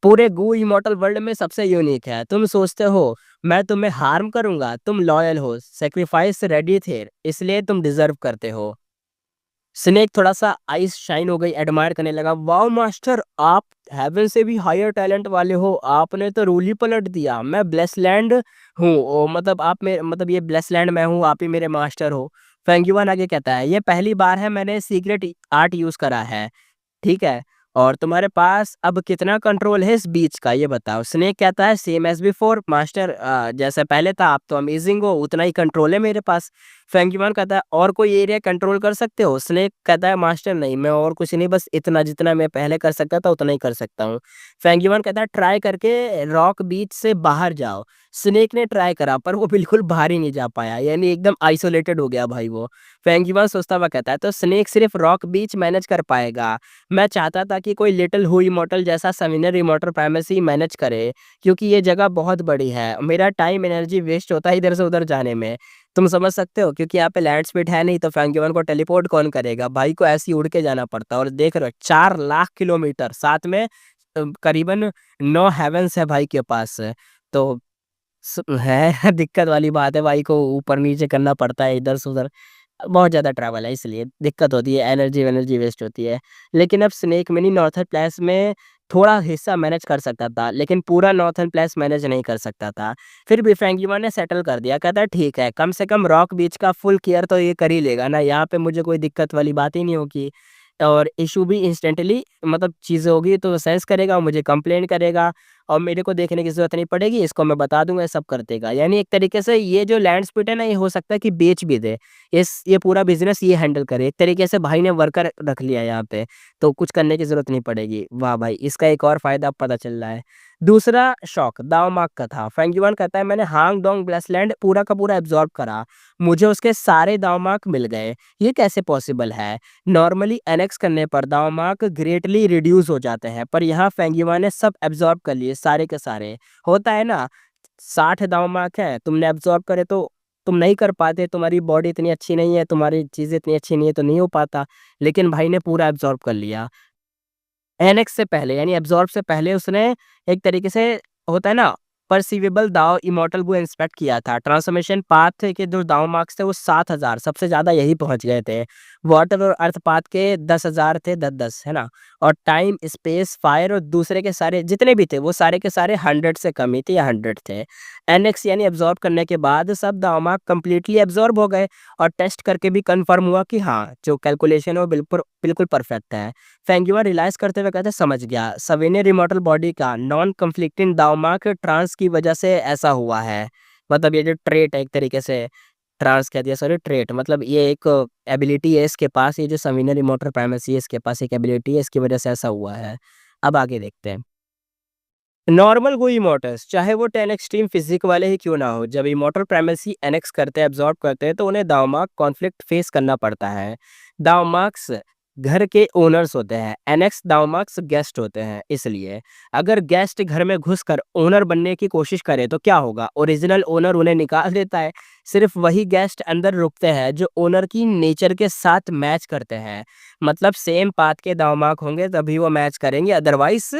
पूरे गू इमॉर्टल वर्ल्ड में सबसे यूनिक है। तुम सोचते हो मैं तुम्हें हार्म करूंगा? तुम लॉयल हो, सेक्रीफाइस रेडी थे, इसलिए तुम डिजर्व करते हो। स्नेक थोड़ा-सा आइज़ शाइन हो गई, एडमायर करने लगा, "वाओ मास्टर, आप हेवन से भी हायर टैलेंट वाले हो, आपने तो रूल ही पलट दिया। मैं ब्लेसलैंड हूँ, मतलब आप में मतलब ये ब्लेसलैंड मैं हूँ, आप ही मेरे मास्टर हो।" फेंगयुआन आगे कहता है, "ये पहली बार है मैंने सीक्रेट आर्ट यूज़ करा है। ठीक है? और तुम्हारे पास अब कितना कंट्रोल है इस बीच का ये बताओ?" स्नेक कहता है सेम एज़ बिफोर मास्टर, जैसे पहले था, आप तो अमेजिंग हो, उतना ही कंट्रोल है मेरे पास। फेंगयुआन कहता है और कोई एरिया कंट्रोल कर सकते हो? स्नेक कहता है मास्टर नहीं, मैं और कुछ नहीं, बस इतना जितना मैं पहले कर सकता था उतना ही कर सकता हूँ। फेंगयुआन कहता है ट्राई करके रॉक बीच से बाहर जाओ। स्नेक ने ट्राई करा पर वो बिल्कुल बाहर ही नहीं जा पाया, यानी एकदम आइसोलेटेड हो गया भाई वो। फेंगयुआन सोचता हुआ कहता है तो स्नेक सिर्फ रॉक बीच मैनेज कर पाएगा। मैं चाहता था कि कोई लिटिल हु इमॉर्टल जैसा सेमिनल इमॉर्टल प्राइमेसी मैनेज करे, क्योंकि ये जगह बहुत बड़ी है। मेरा टाइम एनर्जी वेस्ट होता है इधर से उधर जाने में। तुम समझ सकते हो क्योंकि यहाँ पे लैंड स्पीड है नहीं तो फेंगयुआन को टेलीपोर्ट कौन करेगा? भाई को ऐसे ही उड़ के जाना पड़ता है, और देख रहे हो 4 लाख किलोमीटर साथ में करीबन 9 हेवन्स है भाई के पास। तो है दिक्कत वाली बात है, भाई को ऊपर-नीचे करना पड़ता है इधर से उधर। बहुत ज़्यादा ट्रैवल है इसलिए दिक्कत होती है, एनर्जी वेस्ट होती है। लेकिन अब स्नेक मिनी नॉर्थर्न प्लेस में थोड़ा हिस्सा मैनेज कर सकता था, लेकिन पूरा नॉर्थर्न प्लेस मैनेज नहीं कर सकता था। फिर भी फ्रैंकीमन ने सेटल कर दिया, कहता है ठीक है, कम से कम रॉक बीच का फुल केयर तो ये कर ही लेगा ना, यहाँ पे मुझे कोई दिक्कत वाली बात ही नहीं होगी। और इश्यू भी इंस्टेंटली मतलब चीज़ें होगी तो सेंस करेगा और मुझे कंप्लेंट करेगा, और मेरे को देखने की ज़रूरत नहीं पड़ेगी, इसको मैं बता दूँगा, ये सब कर देगा। यानी एक तरीके से ये जो लैंड स्प्लिट है ना, ये हो सकता है कि बेच भी दे। ये पूरा बिज़नेस ये हैंडल करे। एक तरीके से भाई ने वर्कर रख लिया यहाँ पे, तो कुछ करने की ज़रूरत नहीं पड़ेगी। वाह भाई! इसका एक और फ़ायदा अब पता चल रहा है। दूसरा शौक दाओमाक का था। फेंगयुआन कहता है मैंने हांग डोंग ब्लेसलैंड पूरा का पूरा एब्ज़ॉर्ब करा। मुझे उसके सारे दाओमाक मिल गए। ये कैसे पॉसिबल है? नॉर्मली एनेक्स करने पर दाओमाक ग्रेटली रिड्यूस हो जाते हैं, पर यहाँ फेंगयुआन ने सब एब्ज़ॉर्ब कर लिए सारे के सारे। होता है ना, 60 दाओमाक हैं, तुमने एब्ज़ॉर्ब करे तो तुम नहीं कर पाते, तुम्हारी बॉडी इतनी अच्छी नहीं है, तुम्हारी चीज़ें इतनी अच्छी नहीं है तो नहीं हो पाता। लेकिन भाई ने पूरा एब्ज़ॉर्ब कर लिया। एनेक्स से पहले यानी एब्ज़ॉर्ब से पहले उसने एक तरीके से होता है ना परसीवेबल दाव इमॉर्टल वो इंस्पेक्ट किया था। ट्रांसफॉर्मेशन पाथ के जो दाव मार्क्स थे वो 7000 सबसे ज़्यादा यही पहुँच गए थे। वाटर और अर्थ पाथ के 10,000 थे, 10-10 है ना? और टाइम, स्पेस, फायर और दूसरे के सारे जितने भी थे वो सारे के सारे 100 से कम ही थे या 100 थे। एनएक्स यानी अब्ज़ॉर्ब करने के बाद सब दामाक कंप्लीटली अब्ज़ॉर्ब हो गए और टेस्ट करके भी कन्फर्म हुआ कि हाँ, जो कैलकुलेशन है वो बिल्कुल बिल्कुल परफेक्ट है। फेंगुआ रियलाइज़ करते हुए कहते हैं समझ गया, सविनर इमॉर्टल बॉडी का नॉन कन्फ्लिक्टिंग दामाक ट्रांस की वजह से ऐसा हुआ है। मतलब ये जो ट्रेट है एक तरीके से ट्रांस कह दिया सॉरी ट्रेट मतलब ये एक एबिलिटी है इसके पास, ये जो सविनर इमॉर्टल प्राइमेसी है इसके पास एक एबिलिटी है, इसकी वजह से ऐसा हुआ है। अब आगे देखते हैं। नॉर्मल कोई इमॉर्टल्स चाहे वो 10 एक्सट्रीम फिजिक वाले ही क्यों ना हो, जब इमॉर्टल प्राइमेसी एनेक्स करते हैं, एब्जॉर्ब करते हैं तो उन्हें दावमार्क कॉन्फ्लिक्ट फेस करना पड़ता है। दावमार्क्स घर के ओनर्स होते हैं, एनेक्स दावमार्क्स गेस्ट होते हैं। इसलिए अगर गेस्ट घर में घुसकर ओनर बनने की कोशिश करे तो क्या होगा, ओरिजिनल ओनर उन्हें निकाल देता है। सिर्फ वही गेस्ट अंदर रुकते हैं जो ओनर की नेचर के साथ मैच करते हैं। मतलब सेम पाथ के दावमार्क होंगे तभी वो मैच करेंगे, अदरवाइज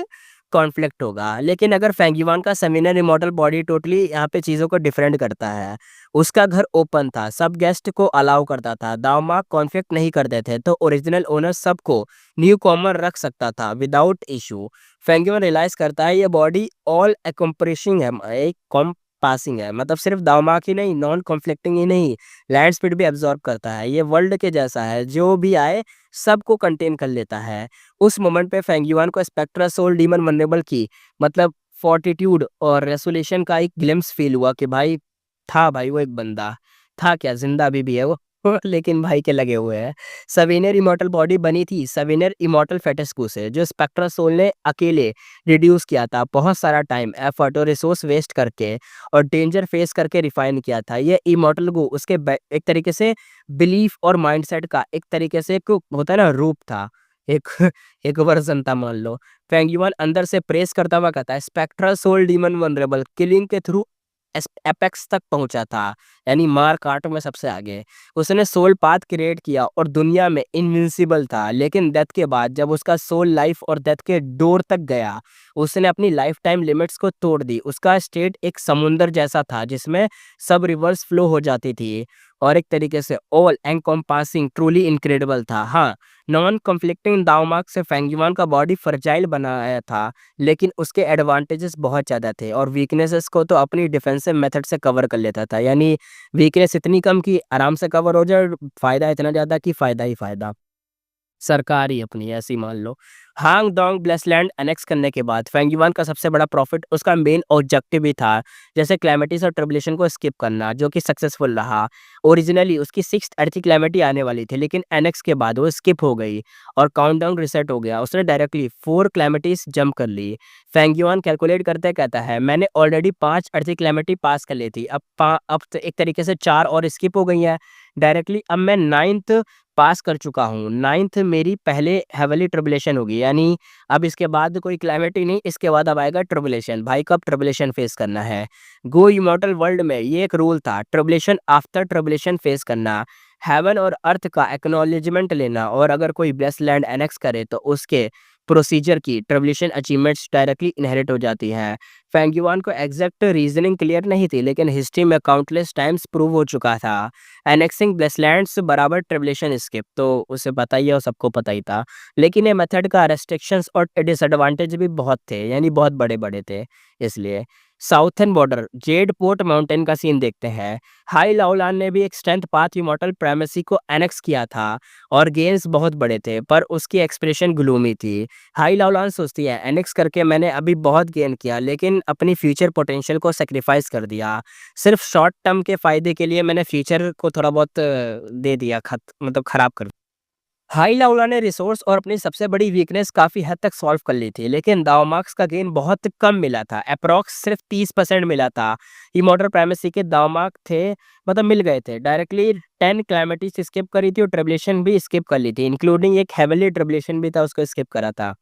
कॉन्फ्लिक्ट होगा। लेकिन अगर फेंगिवान का सेमिनर इमॉर्टल बॉडी टोटली यहाँ पे चीज़ों को डिफरेंट करता है। उसका घर ओपन था, सब गेस्ट को अलाउ करता था, दावमार्क कॉन्फ्लिक्ट नहीं करते थे, तो ओरिजिनल ओनर सबको न्यू कॉमर रख सकता था विदाउट इशू। फेंगिवान रियलाइज करता है ये बॉडी ऑल एकम्प्रेसिंग है, एक पासिंग है, मतलब सिर्फ दावमार्क ही नहीं, नॉन कॉन्फ्लिक्टिंग ही नहीं, लैंड स्पीड भी एब्जॉर्ब करता है। ये वर्ल्ड के जैसा है, जो भी आए सबको कंटेन कर लेता है। उस मोमेंट पे फेंगिवान को स्पेक्ट्रा सोल डीमन वल्नरेबल की मतलब फोर्टिट्यूड और रेसोल्यूशन का एक ग्लिम्स फील हुआ कि भाई था, भाई वो एक बंदा था, क्या जिंदा अभी भी है वो लेकिन भाई के लगे हुए हैं। सविनर इमॉर्टल बॉडी बनी थी सविनर इमॉर्टल फेटेस्कू से, जो स्पेक्ट्रा सोल ने अकेले रिड्यूस किया था, बहुत सारा टाइम, एफर्ट और रिसोर्स वेस्ट करके और डेंजर फेस करके रिफाइन किया था। ये इमॉर्टल को उसके एक तरीके से बिलीफ और माइंडसेट का एक तरीके से एक होता है ना रूप था, एक एक वर्जन था मान लो। फेंगयुआन अंदर से प्रेस करता हुआ कहता है spectral soul demon vulnerable killing के थ्रू एपेक्स तक पहुंचा था, यानी मार काट में सबसे आगे। उसने सोल पाथ क्रिएट किया और दुनिया में इनविंसिबल था, लेकिन डेथ के बाद जब उसका सोल लाइफ और डेथ के डोर तक गया, उसने अपनी लाइफ टाइम लिमिट्स को तोड़ दी। उसका स्टेट एक समुंदर जैसा था जिसमें सब रिवर्स फ्लो हो जाती थी और एक तरीके से ऑल एनकम्पासिंग ट्रूली इनक्रेडिबल था। हाँ, नॉन कॉन्फ्लिक्टिंग दावमार्क से फेंगयुआन का बॉडी फ्रजाइल बनाया था, लेकिन उसके एडवांटेजेस बहुत ज़्यादा थे और वीकनेसेस को तो अपनी डिफेंसिव मेथड से कवर कर लेता था। यानी वीकनेस इतनी कम कि आराम से कवर हो जाए, फ़ायदा इतना ज़्यादा कि फ़ायदा ही फ़ायदा। सरकार ही अपनी ऐसी मान लो। हांग डोंग ब्लेसलैंड एनेक्स करने के बाद फेंगयुआन का सबसे बड़ा प्रॉफिट उसका मेन ऑब्जेक्टिव भी था, जैसे क्लैमिटीज और ट्रिब्यूलेशन को स्किप करना, जो कि सक्सेसफुल रहा। ओरिजिनली उसकी 6th अर्थी क्लैमिटी आने वाली थी, लेकिन एनेक्स के बाद वो स्किप हो गई और काउंटडाउन रीसेट हो गया। उसने डायरेक्टली 4 क्लैमिटीज जंप कर ली। फेंगयुआन कैलकुलेट करते कहता है मैंने ऑलरेडी 5 अर्थी क्लैमिटी पास कर ली थी, अब तो एक तरीके से 4 और स्किप हो गई है डायरेक्टली। अब मैं 9th पास कर चुका हूँ, 9th मेरी पहले हेवनली ट्रिब्यूलेशन होगी, यानी अब इसके बाद कोई क्लैमिटी नहीं, इसके बाद अब आएगा ट्रिब्यूलेशन। भाई कब ट्रिब्यूलेशन फेस करना है। गो इमॉर्टल वर्ल्ड में ये एक रूल था, ट्रिब्यूलेशन आफ्टर ट्रिब्यूलेशन फेस करना, हेवन और अर्थ का एक्नॉलेजमेंट लेना, और अगर कोई ब्लेस्ड लैंड एनेक्स करे तो उसके प्रोसीजर की ट्रिब्यूलेशन अचीवमेंट्स डायरेक्टली इनहेरिट हो जाती है। फेंगयुआन को एग्जैक्ट रीजनिंग क्लियर नहीं थी, लेकिन हिस्ट्री में काउंटलेस टाइम्स प्रूव हो चुका था एनेक्सिंग ब्लेसलैंड्स बराबर ट्रिब्यूलेशन स्किप, तो उसे पता ही है और सबको पता ही था। लेकिन ये मेथड का रेस्ट्रिक्शंस और डिसएडवांटेज भी बहुत थे, यानी बहुत बड़े बड़े थे। इसलिए southern border Z port mountain का सीन देखते हैं। हाई लाओलान ने भी एक स्ट्रेंथ पाथ इमॉर्टल प्राइमेसी को एनेक्स किया था और गेन्स बहुत बड़े थे, पर उसकी एक्सप्रेशन ग्लूमी थी। हाई लाओलान सोचती है एनेक्स करके मैंने अभी बहुत गेन किया, लेकिन अपनी फ्यूचर पोटेंशियल को सेक्रीफाइस कर दिया। सिर्फ शॉर्ट टर्म के फायदे के लिए मैंने फ्यूचर को थोड़ा बहुत दे दिया, मतलब खराब कर। हाई लाउला ने रिसोर्स और अपनी सबसे बड़ी वीकनेस काफी हद तक सॉल्व कर ली थी, लेकिन दावमार्क्स का गेन बहुत कम मिला था, अप्रॉक्स सिर्फ 30% मिला था। इमॉर्टल प्राइमेसी के दावमार्क थे, मतलब मिल गए थे, डायरेक्टली 10 क्लैमिटीज स्किप करी थी और ट्रिब्यूलेशन भी स्किप कर ली थी, इंक्लूडिंग एक हेवनली ट्रिब्यूलेशन भी था, उसको स्किप करा था।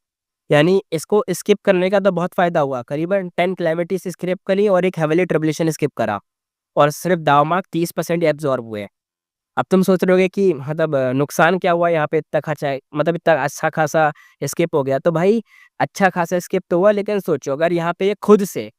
यानी इसको स्किप करने का तो बहुत फायदा हुआ, करीबन 10 क्लैमिटीज स्किप करी और एक हेवनली ट्रिब्यूलेशन स्किप करा और सिर्फ दावमार्क 30% एब्जॉर्ब हुए। अब तुम सोच रहे होगे कि मतलब नुकसान क्या हुआ यहाँ पे, इतना खर्चा है, मतलब इतना अच्छा खासा स्किप हो गया, तो भाई अच्छा खासा स्किप तो हुआ, लेकिन सोचो अगर यहाँ पे ये खुद से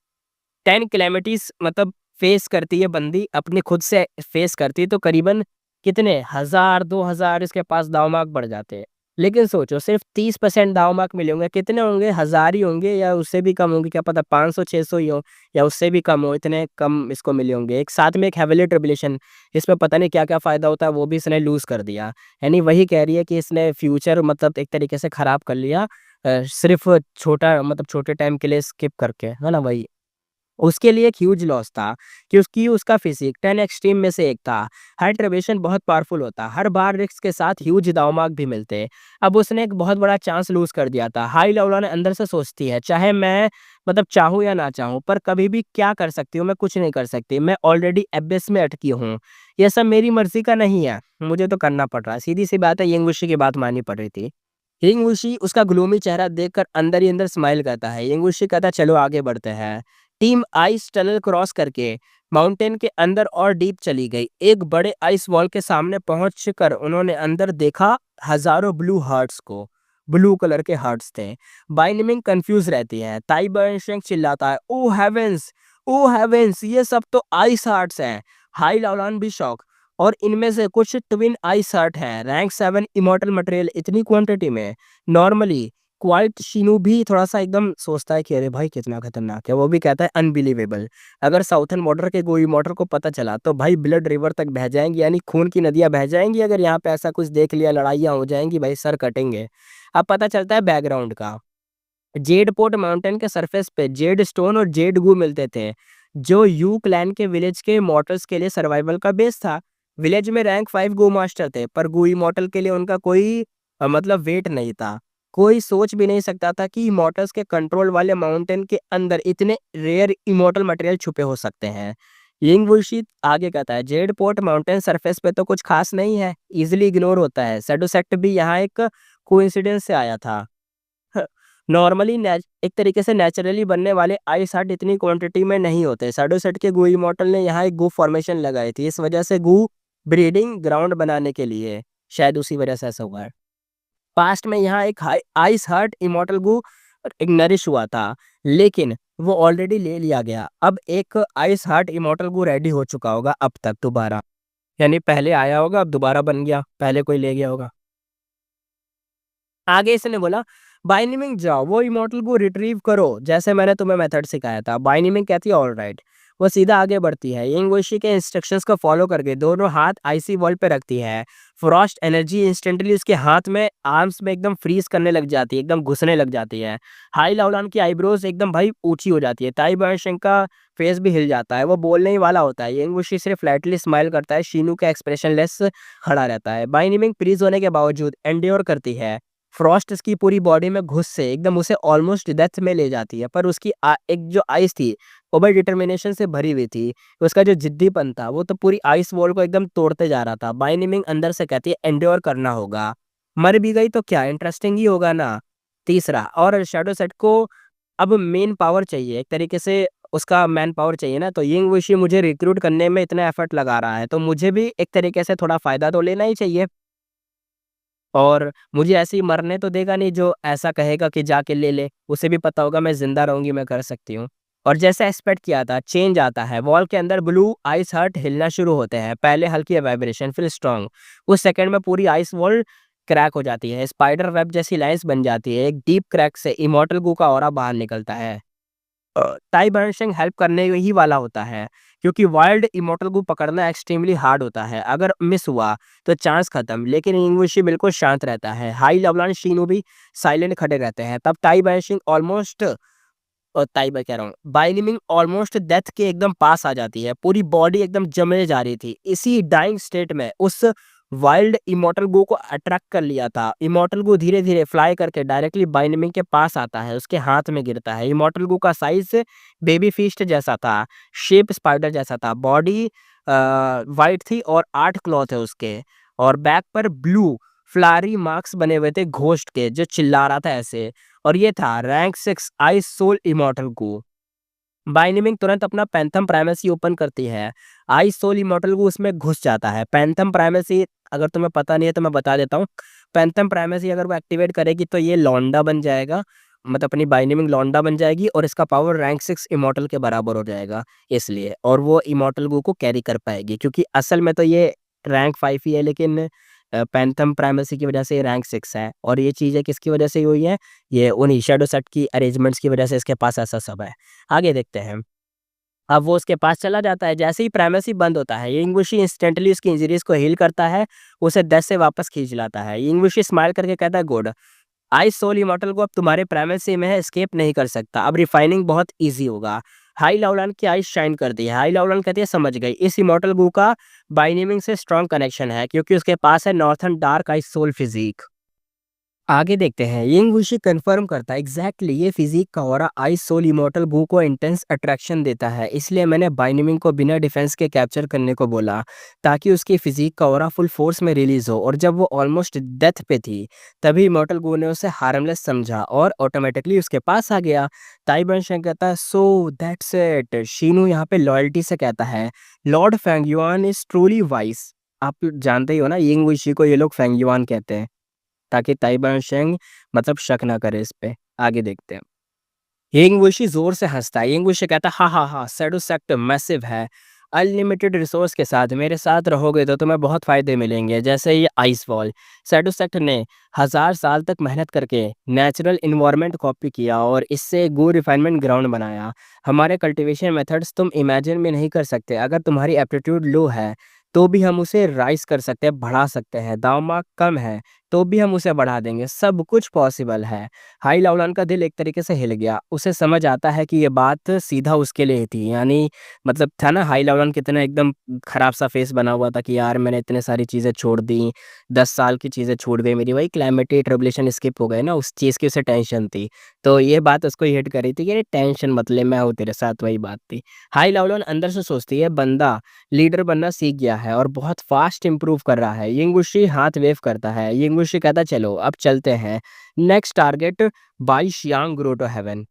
10 कैलेमिटीज मतलब फेस करती है बंदी, अपने खुद से फेस करती है, तो करीबन कितने 1000 2000 इसके पास दाव मार्क बढ़ जाते हैं। लेकिन सोचो सिर्फ 30% दाव मार्क मिले होंगे, कितने होंगे? 1000 ही होंगे या उससे भी कम होंगे, क्या पता 500 600 ही हो या उससे भी कम हो, इतने कम इसको मिले होंगे। एक साथ में एक हेविली ट्रिब्यूलेशन, इसमें पता नहीं क्या-क्या फ़ायदा होता है, वो भी इसने लूज़ कर दिया। यानी वही कह रही है कि इसने फ्यूचर मतलब एक तरीके से खराब कर लिया, सिर्फ़ छोटा मतलब छोटे टाइम के लिए स्किप करके, है ना? वही। उसके लिए एक ह्यूज लॉस था कि उसका फिजिक 10 एक्सट्रीम में से एक था। हर ट्रेवेशन बहुत पावरफुल होता, हर बार रिस्क के साथ ह्यूज दावमार्क भी मिलते। अब उसने एक बहुत बड़ा चांस लूज कर दिया था। हाई लेवल ने अंदर से सोचती है, चाहे मैं मतलब चाहूँ या ना चाहूँ, पर कभी भी क्या कर सकती हूँ? मैं कुछ नहीं कर सकती, मैं ऑलरेडी एबिस में अटकी हूँ। ये सब मेरी मर्जी का नहीं है, मुझे तो करना पड़ रहा है। सीधी सी बात है, यिंगवुशी की बात माननी पड़ रही थी। यिंगवुशी उसका ग्लूमी चेहरा देखकर अंदर ही अंदर स्माइल करता है। यिंगवुशी कहता है, चलो आगे बढ़ते हैं। टीम आइस टनल क्रॉस करके माउंटेन के अंदर और डीप चली गई। एक बड़े आइस वॉल के सामने पहुंचकर उन्होंने अंदर देखा हजारों ब्लू हार्ट्स को। ब्लू कलर के हार्ट्स थे। बाइनमिंग कंफ्यूज रहती है। ताई बर्नशेंक चिल्लाता है, ओ हेवेंस, ओ हेवेंस, ये सब तो आइस हार्ट्स हैं। हाई लाउलान भी शौक, और इनमें से कुछ ट्विन आइस हार्ट हैं, रैंक 7 इमॉर्टल मटेरियल इतनी क्वांटिटी में। नॉर्मली क्वाइट शीनू भी थोड़ा-सा एकदम सोचता है कि अरे भाई कितना खतरनाक है, वो भी कहता है अनबिलीवेबल। अगर साउथर्न बॉर्डर के गोई मॉर्टर को पता चला तो भाई ब्लड रिवर तक बह जाएँगी, यानी खून की नदियाँ बह जाएँगी। अगर यहाँ पे ऐसा कुछ देख लिया, लड़ाइयाँ हो जाएँगी, भाई सर कटेंगे। अब पता चलता है बैकग्राउंड का। जेड पोर्ट माउंटेन के सरफेस पे जेड स्टोन और जेड गू मिलते थे, जो यू क्लैन के विलेज के मॉर्टल्स के लिए सर्वाइवल का बेस था। विलेज में रैंक 5 गू मास्टर थे, पर गू इमॉर्टल के लिए उनका कोई मतलब वेट नहीं था। कोई सोच भी नहीं सकता था कि इमॉर्टल्स के कंट्रोल वाले माउंटेन के अंदर इतने रेयर इमॉर्टल मटेरियल छुपे हो सकते हैं। यिंग वुल्शी आगे कहता है, जेड पोर्ट माउंटेन सरफेस पे तो कुछ खास नहीं है, इजिली इग्नोर होता है। सेडोसेक्ट भी यहाँ एक कोइंसिडेंस से आया था। नॉर्मली एक तरीके से नेचुरली बनने वाले आइस हट इतनी क्वांटिटी में नहीं होते। सैडोसेट के गू इमॉर्टल ने यहाँ एक गू फॉर्मेशन लगाई थी, इस वजह से गू ब्रीडिंग ग्राउंड बनाने के लिए, शायद उसी वजह से ऐसा हुआ है। पास्ट में यहाँ एक आइस हर्ट इमॉर्टल गू एक नरिश हुआ था, लेकिन वो ऑलरेडी ले लिया गया। अब एक आइस हार्ट इमॉर्टल गू रेडी हो चुका होगा अब तक दोबारा, यानी पहले आया होगा, अब दोबारा बन गया, पहले कोई ले गया होगा। आगे इसने बोला, बाइनिमिंग जाओ वो इमॉर्टल को रिट्रीव करो, जैसे मैंने तुम्हें मेथड सिखाया था। बाइनिमिंग कहती है ऑलराइट। वो सीधा आगे बढ़ती है, यिंगवुशी के इंस्ट्रक्शंस को फॉलो करके दोनों हाथ आईसी वॉल पे रखती है। फ्रॉस्ट एनर्जी इंस्टेंटली उसके हाथ में आर्म्स में एकदम फ्रीज करने लग जाती है, एकदम घुसने लग जाती है। हाई लाउलान की आईब्रोज एकदम भाई ऊंची हो जाती है। ताई बर्नशेंक का फेस भी हिल जाता है, वो बोलने ही वाला होता है। यिंगवुशी सिर्फ फ्लैटली स्माइल करता है, शीनू का एक्सप्रेशन लेस खड़ा रहता है। बाइनिमिंग फ्रीज होने के बावजूद एंड्योर करती है। फ्रॉस्ट इसकी पूरी बॉडी में घुस से एकदम उसे ऑलमोस्ट डेथ में ले जाती है, पर उसकी एक जो आइस थी वो बड़ी डिटर्मिनेशन से भरी हुई थी। उसका जो जिद्दीपन था वो तो पूरी आइस वॉल को एकदम तोड़ते जा रहा था। बाइनिमिंग अंदर से कहती है एंड्योर करना होगा, मर भी गई तो क्या, इंटरेस्टिंग ही होगा ना। तीसरा, और शैडो सेट को अब मेन पावर चाहिए, एक तरीके से उसका मैन पावर चाहिए ना, तो यिंग वुशी मुझे रिक्रूट करने में इतना एफर्ट लगा रहा है, तो मुझे भी एक तरीके से थोड़ा फायदा तो लेना ही चाहिए। और मुझे ऐसे ही मरने तो देगा नहीं जो ऐसा कहेगा कि जाके ले ले। उसे भी पता होगा मैं ज़िंदा रहूँगी, मैं कर सकती हूँ। और जैसा एक्सपेक्ट किया था चेंज आता है। वॉल के अंदर ब्लू आइस हर्ट हिलना शुरू होते हैं। पहले हल्की वाइब्रेशन फिर स्ट्रॉन्ग। उस सेकंड में पूरी आइस वॉल क्रैक हो जाती है। स्पाइडर वेब जैसी लाइन्स बन जाती है। एक डीप क्रैक से इमॉर्टल गू का ऑरा बाहर निकलता है। ताई बर्नशिंग हेल्प करने ही वाला होता है, क्योंकि वाइल्ड इमॉर्टल को पकड़ना एक्सट्रीमली हार्ड होता है। अगर मिस हुआ तो चांस खत्म, लेकिन इंग्विशी बिल्कुल शांत रहता है। हाई लेवलान शीनो भी साइलेंट खड़े रहते हैं। तब ताई बर्नशिंग ऑलमोस्ट ताई मैं कह रहा हूँ, बाइनिमिंग ऑलमोस्ट डेथ के एकदम पास आ जाती है। पूरी बॉडी एकदम जमने जा रही थी। इसी डाइंग स्टेट में उस वाइल्ड इमॉर्टल गो को अट्रैक्ट कर लिया था। इमॉर्टल गो धीरे धीरे फ्लाई करके डायरेक्टली बाइनिमिंग के पास आता है, उसके हाथ में गिरता है। इमॉर्टल गो का साइज बेबी फिस्ट जैसा था, शेप स्पाइडर जैसा था। बॉडी वाइट थी और 8 क्लॉ थे उसके, और बैक पर ब्लू फ्लारी मार्क्स बने हुए थे घोस्ट के, जो चिल्ला रहा था ऐसे। और ये था रैंक 6 आइस सोल इमॉर्टल गो। बाइनिमिंग तुरंत अपना पैंथम प्राइमेसी ओपन करती है। आइस सोल इमॉर्टल गो उसमें घुस जाता है। पैंथम प्राइमेसी अगर तुम्हें पता नहीं है तो मैं बता देता हूँ। पैंथम प्राइमेसी अगर वो एक्टिवेट करेगी तो ये लौंडा बन जाएगा, मतलब अपनी बाइनिमिंग लौंडा बन जाएगी, और इसका पावर रैंक 6 इमॉर्टल के बराबर हो जाएगा इसलिए, और वो इमॉर्टल गो को कैरी कर पाएगी, क्योंकि असल में तो ये रैंक 5 ही है, लेकिन पैंथम प्राइमेसी की वजह से ये रैंक 6 है। और ये चीज़ें किसकी वजह से हुई है? ये उन्हीं शैडो सेट की अरेंजमेंट्स की वजह से इसके पास ऐसा सब है। आगे देखते हैं। अब वो उसके पास चला जाता है, जैसे ही प्राइमेसी बंद होता है, यिंगवुशी इंस्टेंटली उसकी इंजरीज़ को हील करता है, उसे डेथ से वापस खींच लाता है। यिंगवुशी स्माइल करके कहता है, गुड, आइस सोल इमॉर्टल को अब तुम्हारे प्राइमेसी में है, एस्केप नहीं कर सकता। अब रिफाइनिंग बहुत ईज़ी होगा। हाई लाओलान की आइस शाइन कर दी है। हाई लाओलान कहती है, समझ गई, इस इमॉर्टल गू का बाइनेमिंग से स्ट्रॉन्ग कनेक्शन है, क्योंकि उसके पास है northern dark ice soul physique. आगे देखते हैं, यिंग वुशी कंफर्म करता है, एग्जैक्टली ये फिजिक का ऑरा आइस सोल इमॉर्टल गू को इंटेंस अट्रैक्शन देता है, इसलिए मैंने बाइनिमिंग को बिना डिफेंस के कैप्चर करने को बोला, ताकि उसकी फिजिक का ऑरा फुल फोर्स में रिलीज हो। और जब वो ऑलमोस्ट डेथ पे थी, तभी इमॉर्टल गू ने उसे हार्मलेस समझा और ऑटोमेटिकली उसके पास आ गया। ताइबन शेंग कहता है, सो दैट्स इट। शीनू यहाँ पे लॉयल्टी से कहता है, लॉर्ड फेंगयुआन इज ट्रूली वाइस। आप जानते ही हो ना, यिंग वुशी को ये लोग फेंगयुआन कहते हैं, ताकि ताइबान शेंग मतलब शक ना करे इस पे। आगे देखते हैं। यिंगवुशी ज़ोर से हँसता है। यिंगवुशी कहता है, हाँ, हाँ, हाँ, शैडो सेक्टर मैसिव है। अनलिमिटेड रिसोर्स के साथ मेरे साथ रहोगे तो तुम्हें बहुत फ़ायदे मिलेंगे, जैसे ये आइस वॉल। शैडो सेक्टर ने हज़ार साल तक मेहनत करके नेचुरल एनवायरनमेंट कॉपी किया और इससे गो रिफाइनमेंट ग्राउंड बनाया। हमारे कल्टीवेशन मेथड्स तुम इमेजिन भी नहीं कर सकते। अगर तुम्हारी एप्टीट्यूड लो है, तो भी हम उसे राइज़ कर सकते हैं, बढ़ा सकते हैं। दाँव मार्क कम है, तो भी हम उसे बढ़ा देंगे। सब कुछ पॉसिबल है। हाई लाओलान का दिल एक तरीके से हिल गया। उसे समझ आता है कि ये बात सीधा उसके लिए ही थी। यानी मतलब था ना, हाई लाओलान कितना एकदम खराब-सा फेस बना हुआ था कि यार मैंने इतने सारी चीज़ें छोड़ दी, 10 साल की चीज़ें छूट गई मेरी, वही क्लाइमेटी ट्रबलेशन स्किप हो गए ना, उस चीज़ की उसे टेंशन थी। तो ये बात उसको हिट कर रही थी कि अरे टेंशन मत ले, मैं हूँ तेरे साथ, वही बात थी। हाई लाओलान अंदर से सोचती है, बंदा लीडर बनना सीख गया है और बहुत फास्ट इम्प्रूव कर रहा है। यिंगवुशी हाथ वेव करता है। यिंगवुशी कहता है, चलो अब चलते हैं। Next target, Bai Xiang grow to heaven.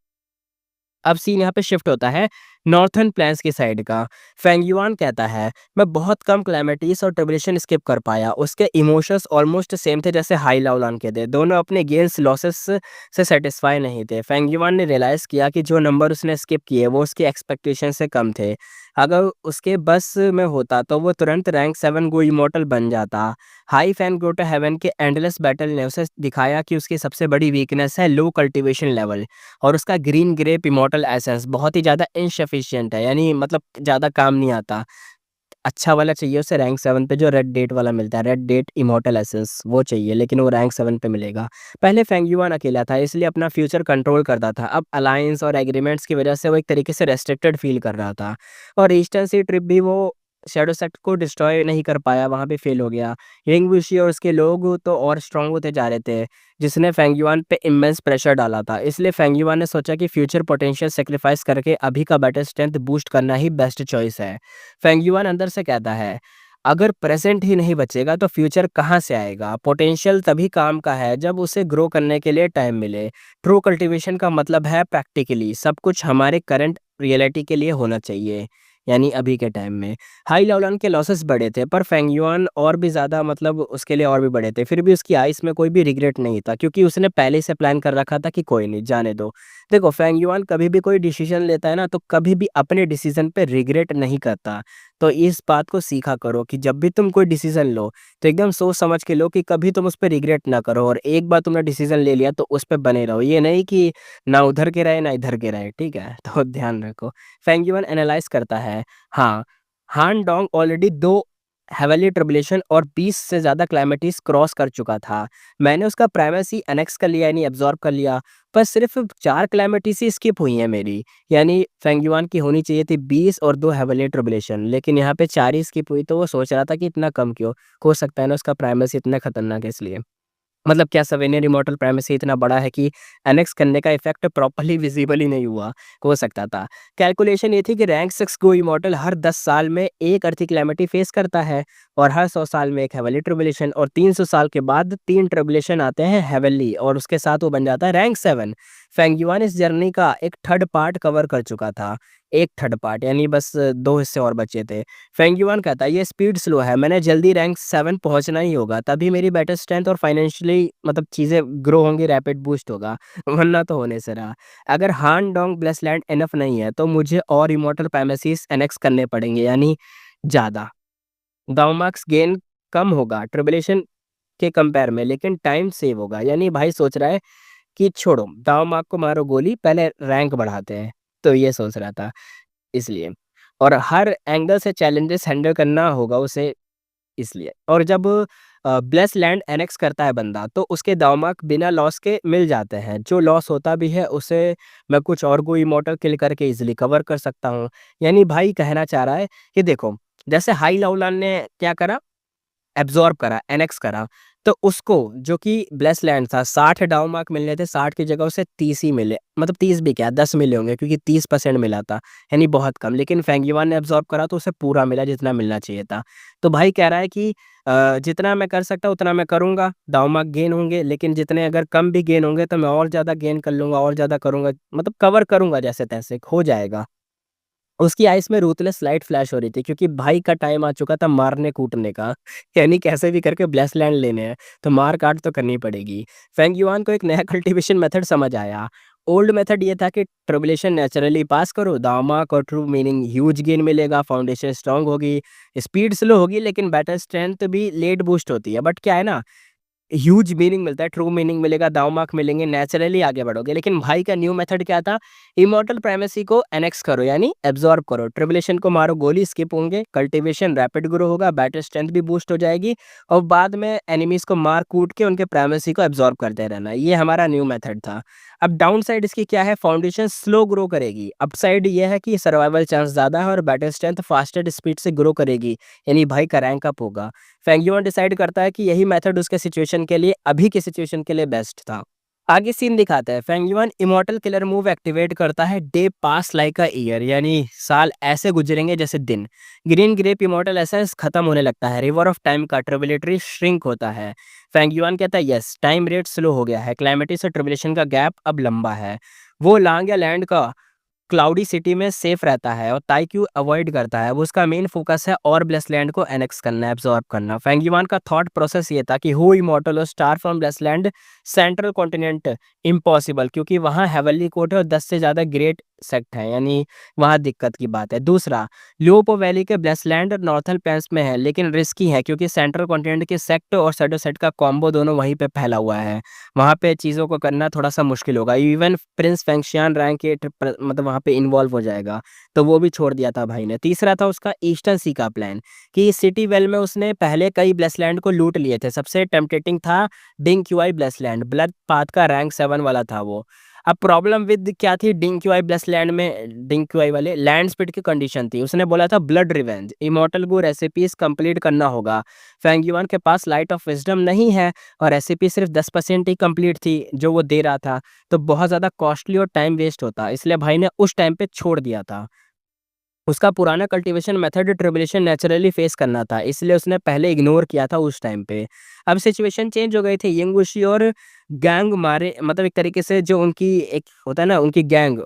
अब सीन यहाँ पे शिफ्ट होता है नॉर्थर्न प्लेन्स की साइड का। फेंगयुआन कहता है, मैं बहुत कम क्लैमिटीज और ट्रिब्यूलेशन स्किप कर पाया। उसके इमोशंस ऑलमोस्ट सेम थे जैसे हाई लाओलान के थे। दोनों अपने गेन्स लॉसेस से सेटिस्फाई नहीं थे। फेंगयुआन ने रियलाइज़ किया कि जो नंबर उसने स्किप किए वो उसकी एक्सपेक्टेशन से कम थे। अगर उसके बस में होता तो वो तुरंत रैंक 7 गो इमॉर्टल बन जाता। Hai Fan go to heaven के एंडलेस बैटल ने उसे दिखाया कि उसकी सबसे बड़ी वीकनेस है लो कल्टीवेशन लेवल, और उसका ग्रीन ग्रेप इमॉर्टल एसेंस बहुत ही ज़्यादा इनसफिशिएंट है, यानी मतलब ज़्यादा काम नहीं आता। अच्छा वाला चाहिए उसे रैंक 7 पे, जो रेड डेट वाला मिलता है, रेड डेट इमॉर्टल एसेंस वो चाहिए, लेकिन वो रैंक 7 पे मिलेगा। पहले फेंगयुआन अकेला था, इसलिए अपना फ्यूचर कंट्रोल करता था। अब अलायंस और एग्रीमेंट्स की वजह से वो एक तरीके से रेस्ट्रिक्टेड फील कर रहा था। और ईस्टर्न सी ट्रिप भी वो शैडो सेक्ट को डिस्ट्रॉय नहीं कर पाया, वहाँ पे फेल हो गया। यिंगवुशी और उसके लोग तो और स्ट्रांग होते जा रहे थे, जिसने फेंगयुआन पे इमेंस प्रेशर डाला था। इसलिए फेंगयुआन ने सोचा कि फ्यूचर पोटेंशियल सैक्रिफाइस करके अभी का बैटल स्ट्रेंथ बूस्ट करना ही बेस्ट चॉइस है। फेंगयुआन अंदर से कहता है, अगर प्रेजेंट ही नहीं बचेगा तो फ्यूचर कहाँ से आएगा? पोटेंशियल तभी काम का है जब उसे ग्रो करने के लिए टाइम मिले। ट्रू कल्टीवेशन का मतलब है प्रैक्टिकली सब कुछ हमारे करंट रियलिटी के लिए होना चाहिए, यानी अभी के टाइम में। हाई लाओलान के लॉसेस बड़े थे, पर फेंगयुआन और भी ज़्यादा मतलब उसके लिए और भी बड़े थे। फिर भी उसकी आइस में कोई भी रिग्रेट नहीं था, क्योंकि उसने पहले से प्लान कर रखा था कि कोई नहीं, जाने दो। देखो, फेंगयुआन कभी भी कोई डिसीजन लेता है ना, तो कभी भी अपने डिसीजन पे रिग्रेट नहीं करता। तो इस बात को सीखा करो कि जब भी तुम कोई डिसीजन लो, तो एकदम सोच समझ के लो कि कभी तुम उस पे रिग्रेट ना करो, और एक बार तुमने डिसीजन ले लिया तो उस पे बने रहो। ये नहीं कि ना उधर के रहे ना इधर के रहे, ठीक है? तो ध्यान रखो। फेंगयुआन एनालाइज़ करता है, हाँ, हान डोंग ऑलरेडी 2 हेवेनली ट्रिब्यूलेशन और 20 से ज़्यादा कैलेमिटीज़ क्रॉस कर चुका था। मैंने उसका प्राइमेसी एनेक्स कर लिया, यानी अब्ज़ॉर्ब कर लिया, पर सिर्फ़ 4 कैलेमिटीज़ ही स्किप हुई हैं मेरी। यानी फेंगयुआन की होनी चाहिए थी 20 और 2 हेवेनली ट्रिब्यूलेशन, लेकिन यहाँ पे 4 ही स्किप हुई, तो वो सोच रहा था कि इतना कम क्यों? हो सकता है ना उसका प्राइमेसी इतना खतरनाक है इसलिए। मतलब क्या सवेनियर इमॉर्टल प्राइमेसी इतना बड़ा है कि एनेक्स करने का इफ़ेक्ट प्रॉपर्ली विज़िबल ही नहीं हुआ, हो सकता था। कैलकुलेशन ये थी कि रैंक 6 गो इमॉर्टल हर 10 साल में 1 अर्थी कैलेमिटी फेस करता है, और हर 100 साल में 1 हेवेनली ट्रिब्यूलेशन, और 300 साल के बाद 3 ट्रिब्यूलेशन आते हैं हेवेनली, और उसके साथ वो बन जाता है रैंक 7। फेंगयुआन इस जर्नी का एक थर्ड पार्ट कवर कर चुका था। एक थर्ड पार्ट, यानी बस 2 हिस्से और बचे थे। फेंगयुआन कहता है, ये स्पीड स्लो है, मैंने जल्दी रैंक 7 पहुंचना ही होगा, तभी मेरी बैटल स्ट्रेंथ और फाइनेंशियली मतलब चीज़ें ग्रो होंगी, रैपिड बूस्ट होगा, वरना तो होने से रहा। अगर हान डोंग ब्लेसलैंड इनफ नहीं है, तो मुझे और इमॉर्टल प्राइमेसीज एनेक्स करने पड़ेंगे, यानी ज़्यादा। दाव मार्क्स गेन कम होगा ट्रिबुलेशन के कंपेयर में, लेकिन टाइम सेव होगा। यानी भाई सोच रहा है कि छोड़ो, दाव मार्क को मारो गोली, पहले रैंक बढ़ाते हैं। तो ये सोच रहा था इसलिए। और हर एंगल से चैलेंजेस हैंडल करना होगा उसे इसलिए। और जब ब्लेस लैंड एनेक्स करता है बंदा, तो उसके दावमार्क बिना लॉस के मिल जाते हैं। जो लॉस होता भी है उसे मैं कुछ और कोई इमॉर्टल किल करके इजीली कवर कर सकता हूँ। यानी भाई कहना चाह रहा है कि देखो, जैसे हाई लाउलान ने क्या करा, एब्ज़ॉर्ब करा, एनेक्स करा, तो उसको जो कि ब्लेस लैंड था 60 डाउन मार्क मिलने थे, 60 की जगह उसे 30 ही मिले। मतलब 30 भी क्या 10 मिले होंगे, क्योंकि 30% मिला था, यानी बहुत कम। लेकिन फेंगयुआन ने एब्ज़ॉर्ब करा तो उसे पूरा मिला जितना मिलना चाहिए था। तो भाई कह रहा है कि जितना मैं कर सकता हूँ उतना मैं करूँगा, डाउन मार्क गेन होंगे, लेकिन जितने अगर कम भी गेन होंगे तो मैं और ज़्यादा गेन कर लूँगा, और ज़्यादा करूँगा, मतलब कवर करूँगा जैसे-तैसे, हो जाएगा। उसकी आइस में रूथलेस लाइट फ्लैश हो रही थी, क्योंकि भाई का टाइम आ चुका था मारने-कूटने का। यानी कैसे भी करके ब्लेस लैंड लेने हैं, तो मार-काट तो करनी पड़ेगी। फेंग युआन को एक नया कल्टीवेशन मेथड समझ आया। ओल्ड मेथड ये था कि ट्रिबुलेशन नेचुरली पास करो, दामाक और ट्रू मीनिंग ह्यूज गेन मिलेगा, फाउंडेशन स्ट्रांग होगी, स्पीड स्लो होगी, लेकिन बैटल स्ट्रेंथ भी लेट बूस्ट होती है। बट क्या है ना, ह्यूज मीनिंग मिलता है, ट्रू मीनिंग मिलेगा, दाव मार्क मिलेंगे, नेचुरली आगे बढ़ोगे। लेकिन भाई का न्यू मेथड क्या था, इमॉर्टल प्राइमेसी को एनेक्स करो, यानी एब्जॉर्ब करो, ट्रिबुलेशन को मारो गोली, स्किप होंगे, कल्टीवेशन रैपिड ग्रो होगा, बैटल स्ट्रेंथ भी बूस्ट हो जाएगी, और बाद में एनिमीज को मार कूट के उनके प्राइमेसी को एब्जॉर्ब करते रहना। ये हमारा न्यू मेथड था। अब डाउन साइड इसकी क्या है, फाउंडेशन स्लो ग्रो करेगी। अपसाइड ये है कि सर्वाइवल चांस ज़्यादा है और बैटल स्ट्रेंथ फास्टेड स्पीड से ग्रो करेगी, यानी भाई का रैंक अप होगा। फेंगयुआन डिसाइड करता है कि यही मेथड उसके सिचुएशन के लिए, अभी की सिचुएशन के लिए बेस्ट था। आगे सीन दिखाता है, फेंगयुआन इमॉर्टल किलर मूव एक्टिवेट करता है, day pass like a year, यानी साल ऐसे गुजरेंगे जैसे दिन। ग्रीन ग्रेप इमॉर्टल एसेंस खत्म होने लगता है, रिवर ऑफ टाइम का ट्रिबुलेटरी श्रिंक होता है। फेंगयुआन कहता है यस, टाइम रेट स्लो हो गया है, क्लाइमेटी से ट्रिबुलेशन का गैप अब लंबा है। वो लांग या लैंड का क्लाउडी सिटी में सेफ रहता है और ताइक्यू अवॉइड करता है। वो उसका मेन फोकस है और ब्लेसलैंड को एनेक्स करना, एब्जॉर्ब करना। फेंगयुआन का थॉट प्रोसेस ये था कि हु इमॉर्टल और star from Blessland central continent impossible, क्योंकि वहाँ हेवनली कोर्ट है और 10 से ज़्यादा ग्रेट सेक्ट है, यानी वहाँ दिक्कत की बात है। दूसरा, ल्योपो वैली के ब्लेसलैंड और नॉर्थल पैंस में है, लेकिन रिस्की है, क्योंकि सेंट्रल कॉन्टिनेंट के सेक्ट और सैडो सेट का कॉम्बो दोनों वहीं पे फैला हुआ है। वहाँ पे चीज़ों को करना थोड़ा-सा मुश्किल होगा। इवन प्रिंस फेंगशियान रैंक के मतलब वहाँ पे इन्वॉल्व हो जाएगा, तो वो भी छोड़ दिया था भाई ने। तीसरा था उसका ईस्टर्न सी का प्लान, कि सिटी वेल में उसने पहले कई ब्लेसलैंड को लूट लिए थे। सबसे टेम्पटेटिंग था डिंग क्यूआई ब्लेसलैंड, ब्लड पाथ का रैंक 7 वाला था वो। अब प्रॉब्लम विद क्या थी डिंग क्यूआई ब्लेसलैंड में, डिंग क्यूआई वाले लैंड स्पीड की कंडीशन थी। उसने बोला था ब्लड रिवेंज, इमॉर्टल गो रेसिपीज कंप्लीट करना होगा। फेंगयुआन के पास लाइट ऑफ विजडम नहीं है, और रेसिपी सिर्फ 10% ही कंप्लीट थी जो वो दे रहा था, तो बहुत ज़्यादा कॉस्टली और टाइम वेस्ट होता, इसलिए भाई ने उस टाइम पे छोड़ दिया था। उसका पुराना cultivation method tribulation naturally face करना था, इसलिए उसने पहले इग्नोर किया था उस टाइम पे। अब सिचुएशन चेंज हो गई थी, यंगुशी और गैंग मारे, मतलब एक तरीके से जो उनकी एक होता है ना, उनकी गैंग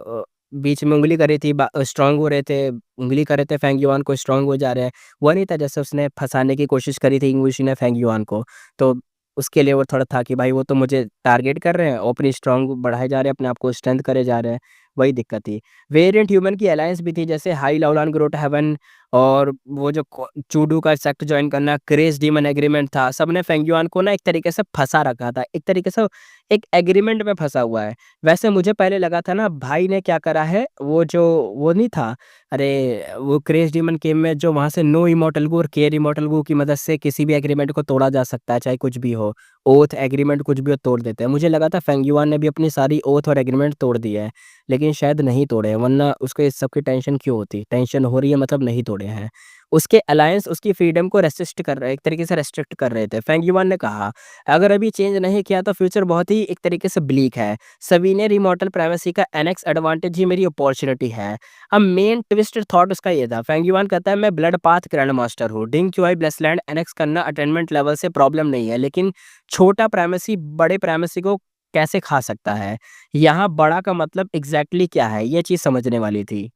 बीच में उंगली कर रही थी, स्ट्रांग हो रहे थे, उंगली कर रहे थे फेंगयुआन को, स्ट्रांग हो जा रहे हैं। वो नहीं था जैसे उसने फंसाने की कोशिश करी थी यंगुशी ने फेंगयुआन को, तो उसके लिए वो थोड़ा था कि भाई वो तो मुझे टारगेट कर रहे हैं और अपनी स्ट्रांग बढ़ाए जा रहे हैं, अपने आप को स्ट्रेंथ करे जा रहे हैं, वही दिक्कत थी। वेरिएंट ह्यूमन की अलायंस भी थी, जैसे हाई लाउलान ग्रोट हेवन, और वो जो चूडू का सेक्ट ज्वाइन करना, क्रेज डीमन एग्रीमेंट था, सबने फेंगयुआन को ना एक तरीके से फंसा रखा था, एक तरीके से एक एग्रीमेंट में फंसा हुआ है। वैसे मुझे पहले लगा था ना भाई ने क्या करा है, वो जो वो नहीं था, अरे वो क्रेज डीमन गेम में जो वहां से नो इमोर्टल गो और केयर इमोर्टल गो की मदद से किसी भी एग्रीमेंट को तोड़ा जा सकता है, चाहे कुछ भी हो, ओथ एग्रीमेंट कुछ भी हो तोड़ देते हैं। मुझे लगा था फेंगयुआन ने भी अपनी सारी ओथ और एग्रीमेंट तोड़ दी है, लेकिन शायद नहीं तोड़े हैं, वरना उसको इस सब की टेंशन क्यों होती? टेंशन हो रही है मतलब नहीं तोड़े हैं। उसके अलायंस उसकी फ्रीडम को रेस्ट्रिक्ट कर रहे, एक तरीके से रेस्ट्रिक्ट कर रहे थे। फेंग युआन ने कहा, अगर अभी चेंज नहीं किया तो फ्यूचर बहुत ही एक तरीके से ब्लीक है। सवीनियर इमॉर्टल प्राइवेसी का एनेक्स एडवांटेज ही मेरी अपॉर्चुनिटी है। अब मेन ट्विस्टेड थॉट उसका ये था, फेंग युआन कहता है मैं ब्लड पाथ ग्रैंड मास्टर हूँ, डिंग क्यूआई ब्लेसलैंड एनेक्स करना अटेनमेंट लेवल से प्रॉब्लम नहीं है, लेकिन छोटा प्राइमेसी बड़े प्राइमेसी को कैसे खा सकता है? यहाँ बड़ा का मतलब एग्ज़ैक्टली क्या है? ये चीज़ समझने वाली थी।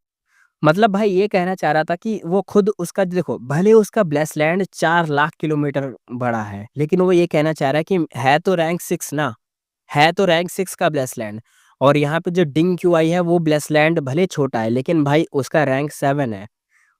मतलब भाई ये कहना चाह रहा था कि वो खुद उसका देखो, भले उसका ब्लेसलैंड 4 लाख किलोमीटर बड़ा है, लेकिन वो ये कहना चाह रहा है कि है तो रैंक 6 ना, है तो रैंक 6 का ब्लेसलैंड, और यहाँ पे जो डिंग क्यूआई है वो ब्लेसलैंड भले छोटा है, लेकिन भाई उसका रैंक 7 है।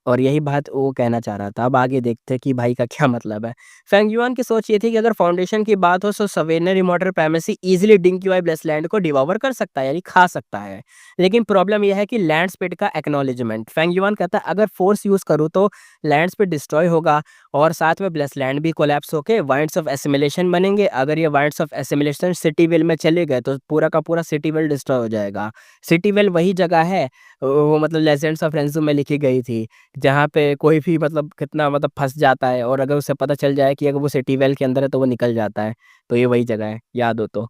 और यही बात वो कहना चाह रहा था। अब आगे देखते हैं कि भाई का क्या मतलब है। फेंग युआन की सोच ये थी कि अगर फाउंडेशन की बात हो तो सवेनर इमॉर्टल प्राइमेसी इजीली डिंग क्यूआई ब्लेस लैंड को डिवॉवर कर सकता है, यानी खा सकता है। लेकिन प्रॉब्लम यह है कि लैंड स्पीड का एक्नॉलेजमेंट। फेंग युआन कहता है अगर फोर्स यूज करूँ तो लैंड स्पीड डिस्ट्रॉय होगा और साथ में ब्लेस लैंड भी कोलैप्स होके वाइंड्स ऑफ एसिमिलेशन बनेंगे। अगर ये winds of assimilation city well में चले गए तो पूरा का पूरा सिटी वेल डिस्ट्रॉय हो जाएगा। सिटी वेल वही जगह है, वो मतलब लेजेंड्स ऑफ रेंजो में लिखी गई थी, जहाँ पे कोई भी मतलब कितना मतलब फँस जाता है और अगर उसे पता चल जाए कि अगर वो सिटी वेल के अंदर है तो वो निकल जाता है। तो ये वही जगह है, याद हो तो।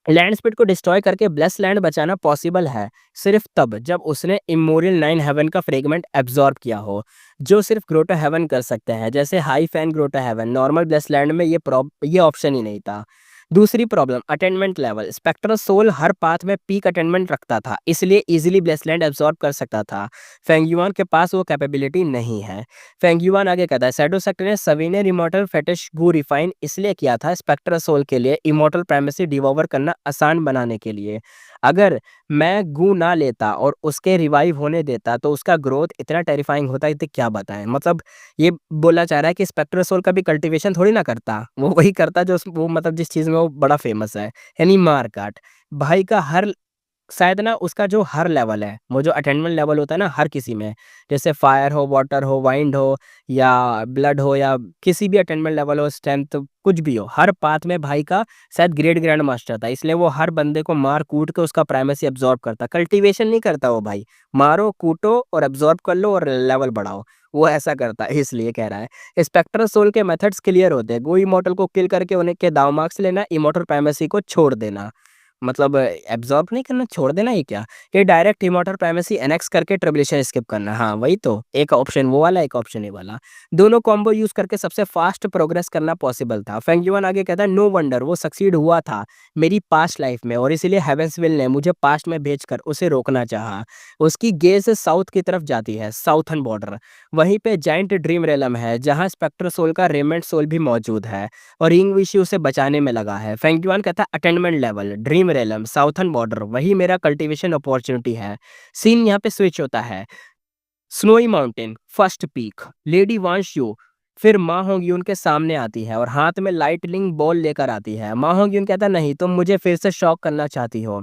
लैंड स्पीड को डिस्ट्रॉय करके ब्लेस लैंड बचाना पॉसिबल है सिर्फ तब जब उसने इमोरियल 9 हेवन का फ्रेगमेंट एब्जॉर्ब किया हो, जो सिर्फ ग्रोटो हेवन कर सकते हैं, जैसे high fan grotto heaven. Normal bless land में ये ऑप्शन ही नहीं था। दूसरी problem attainment level. Spectral soul हर पाथ में पीक अटेनमेंट रखता था, इसलिए इजीली ब्लेस लैंड एब्जॉर्ब कर सकता था। फेंग युआन के पास वो कैपेबिलिटी नहीं है। फेंग युआन आगे कहता है शैडो सेक्टर ने सवीनियर इमॉर्टल फेटिश गू रिफाइन इसलिए किया था स्पेक्ट्रल सोल के लिए इमॉर्टल प्राइमेसी डिवॉवर करना आसान बनाने के लिए। अगर मैं गू ना लेता और उसके रिवाइव होने देता तो उसका ग्रोथ इतना टेरिफाइंग होता है कि क्या बताएं। मतलब ये बोला चाह रहा है कि स्पेक्ट्रल सोल का भी कल्टीवेशन थोड़ी ना करता, वो वही करता जो वो मतलब जिस चीज़ में वो बड़ा फेमस है, यानी मारकाट। भाई का हर शायद ना उसका जो हर लेवल है, वो जो अटेनमेंट लेवल होता है ना हर किसी में, जैसे फायर हो, वाटर हो, वाइंड हो या ब्लड हो या किसी भी अटेनमेंट लेवल हो, स्ट्रेंथ कुछ भी हो, हर पाथ में भाई का शायद ग्रेट ग्रैंड मास्टर था, इसलिए वो हर बंदे को मार कूट के उसका प्राइमेसी अब्जॉर्ब करता। कल्टीवेशन नहीं करता वो भाई, मारो कूटो और अब्जॉर्ब कर लो और लेवल बढ़ाओ, वो ऐसा करता है, इसलिए कह रहा है। स्पेक्ट्रल सोल के मेथड्स क्लियर होते हैं, गो इमॉर्टल को किल करके उन्हें के दाव मार्क्स लेना, इमॉर्टल प्राइमेसी को छोड़ देना। मतलब एब्ज़ॉर्ब नहीं करना, छोड़ देना ही क्या? ये डायरेक्ट इमॉर्टल प्राइमेसी एनेक्स करके ट्रिब्यूलेशन स्किप करना। हाँ, वही तो। एक ऑप्शन वो वाला, एक ऑप्शन ये वाला। दोनों कॉम्बो यूज़ करके सबसे फ़ास्ट प्रोग्रेस करना पॉसिबल था। फेंग युआन आगे कहता है नो वंडर वो सक्सीड हुआ था मेरी पास्ट लाइफ़ में और इसीलिए हेवेंसविल ने मुझे पास्ट में भेजकर उसे रोकना चाहा। उसकी गेज़ साउथ की तरफ जाती है, साउथर्न बॉर्डर। वहीं पे जायंट ड्रीम रेलम है, जहाँ स्पेक्ट्रल सोल का रेमेंट सोल भी मौजूद है और इंग्विशी उसे बचाने में लगा है। फेंग युआन कहता है attainment level, dream realm, southern border, वही मेरा कल्टीवेशन अपॉर्चुनिटी है। सीन यहाँ पे स्विच होता है। Snowy mountain, first peak, lady Wanshu, फिर मा होंग्यून के सामने आती है और हाथ में लाइटनिंग बॉल लेकर आती है। मा होंग्यून कहता है नहीं, तुम मुझे फिर से शॉक करना चाहती हो।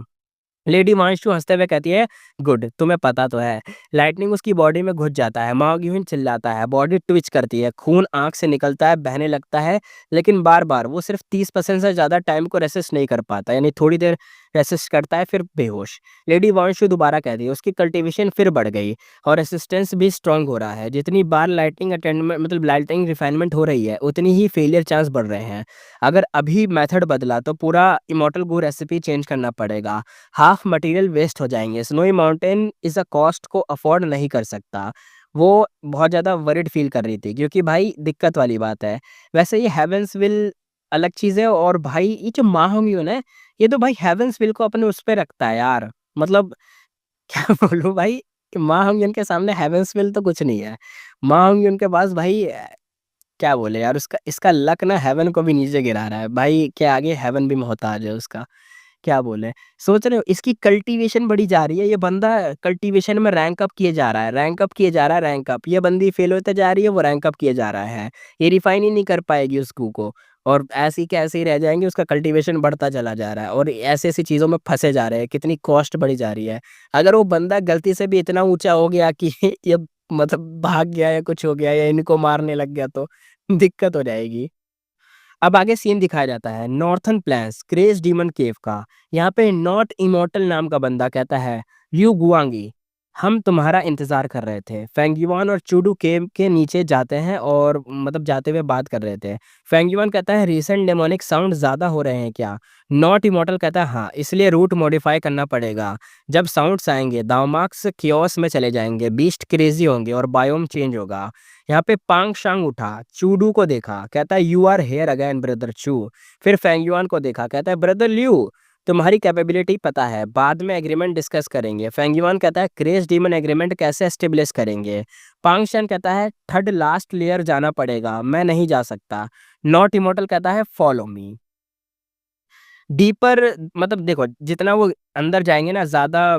लेडी वांशु हंसते हुए कहती है गुड, तुम्हें पता तो है। लाइटनिंग उसकी बॉडी में घुस जाता है, माँ ग्यूहिन चिल्लाता है, बॉडी ट्विच करती है, खून आंख से निकलता है, बहने लगता है, लेकिन बार बार वो सिर्फ 30% से ज़्यादा टाइम को रेसिस्ट नहीं कर पाता, यानी थोड़ी देर रेसिस्ट करता है फिर बेहोश। लेडी वांशु दोबारा कहती है उसकी कल्टीवेशन फिर बढ़ गई और रेसिस्टेंस भी स्ट्रांग हो रहा है। जितनी बार लाइटनिंग अटेंडमेंट मतलब लाइटनिंग रिफाइनमेंट हो रही है उतनी ही फेलियर चांस बढ़ रहे हैं। अगर अभी मेथड बदला तो पूरा इमॉर्टल गो रेसिपी चेंज करना पड़ेगा, हाफ मटेरियल वेस्ट हो जाएँगे। स्नोई माउंटेन इस कॉस्ट को अफ़ोर्ड नहीं कर सकता। वो बहुत ज़्यादा वरीड फ़ील कर रही थी क्योंकि भाई दिक्कत वाली बात है। वैसे ये हेवेंसविल अलग चीज़ है और भाई ये जो मा होंग्यून है, ये तो भाई हेवेंसविल को अपने उस पे रखता है यार। मतलब क्या बोलूँ भाई, मा होंग्यून के सामने हेवेंसविल तो कुछ नहीं है। मा होंग्यून के पास भाई क्या बोले यार, उसका इसका लक ना हेवन को भी नीचे गिरा रहा है। भाई के आगे हेवन भी मोहताज है उसका। क्या बोले? सोच रहे हो इसकी कल्टीवेशन बढ़ी जा रही है, ये बंदा कल्टीवेशन में रैंक अप किए जा रहा है, रैंक अप किए जा रहा है, रैंक अप। ये बंदी फेल होते जा रही है, वो रैंक अप किए जा रहा है। ये रिफाइन ही नहीं कर पाएगी उस गू को और ऐसे ही के ऐसे ही रह जाएँगे, उसका कल्टीवेशन बढ़ता चला जा रहा है और ऐसी-ऐसी चीज़ों में फँसे जा रहे हैं, कितनी कॉस्ट बढ़ी जा रही है। अगर वो बंदा गलती से भी इतना ऊँचा हो गया कि ये मतलब भाग गया या कुछ हो गया या इनको मारने लग गया तो दिक्कत हो जाएगी। अब आगे सीन दिखाया जाता है नॉर्थर्न प्लेन्स क्रेज डीमन केव का। यहाँ पे नॉट इमॉर्टल नाम का बंदा कहता है लिu गुआंगी, हम तुम्हारा इंतजार कर रहे थे। फेंगयुआन और चूडू केव के नीचे जाते हैं और मतलब जाते हुए बात कर रहे थे। फेंगयुआन कहता है रिसेंट डेमोनिक साउंड ज्यादा हो रहे हैं क्या? नॉट इमॉर्टल कहता है हाँ, इसलिए रूट मॉडिफाई करना पड़ेगा। जब साउंड्स आएंगे दामाक्स कियोस में चले जाएंगे, बीस्ट क्रेजी होंगे और बायोम चेंज होगा। यहाँ पे पांग शांग उठा, चूडू को देखा, कहता है you are here again brother Chu. फिर फेंगयुआन को देखा, कहता है ब्रदर लियू, तुम्हारी कैपेबिलिटी पता है, बाद में एग्रीमेंट डिस्कस करेंगे। फेंगयुआन कहता है क्रेज डीमन एग्रीमेंट कैसे एस्टेब्लिश करेंगे? पांग शान कहता है थर्ड लास्ट लेयर जाना पड़ेगा, मैं नहीं जा सकता। नॉट इमोर्टल कहता है फॉलो मी। डीपर मतलब देखो जितना वो अंदर जाएंगे ना ज्यादा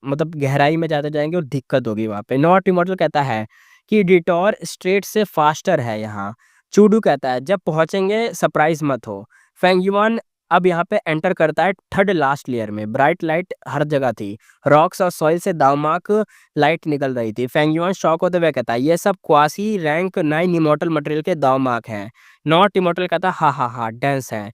मतलब गहराई में ज़्यादा जाएँगे और दिक्कत होगी वहाँ पे। नॉट इमॉर्टल कहता है कि डिटॉर स्ट्रेट से फास्टर है यहाँ। चूडू कहता है जब पहुँचेंगे सरप्राइज़ मत हो। फेंगयुआन अब यहाँ पे एंटर करता है थर्ड लास्ट लेयर में। ब्राइट लाइट हर जगह थी। रॉक्स और सॉइल से दामाक लाइट निकल रही थी। फेंगयुआन शॉक होते हुए कहता है ये सब क्वासी रैंक 9 इमॉर्टल मटेरियल के दामाक हैं। नॉट इमॉर्टल कहता है हा हा हा डेंस है,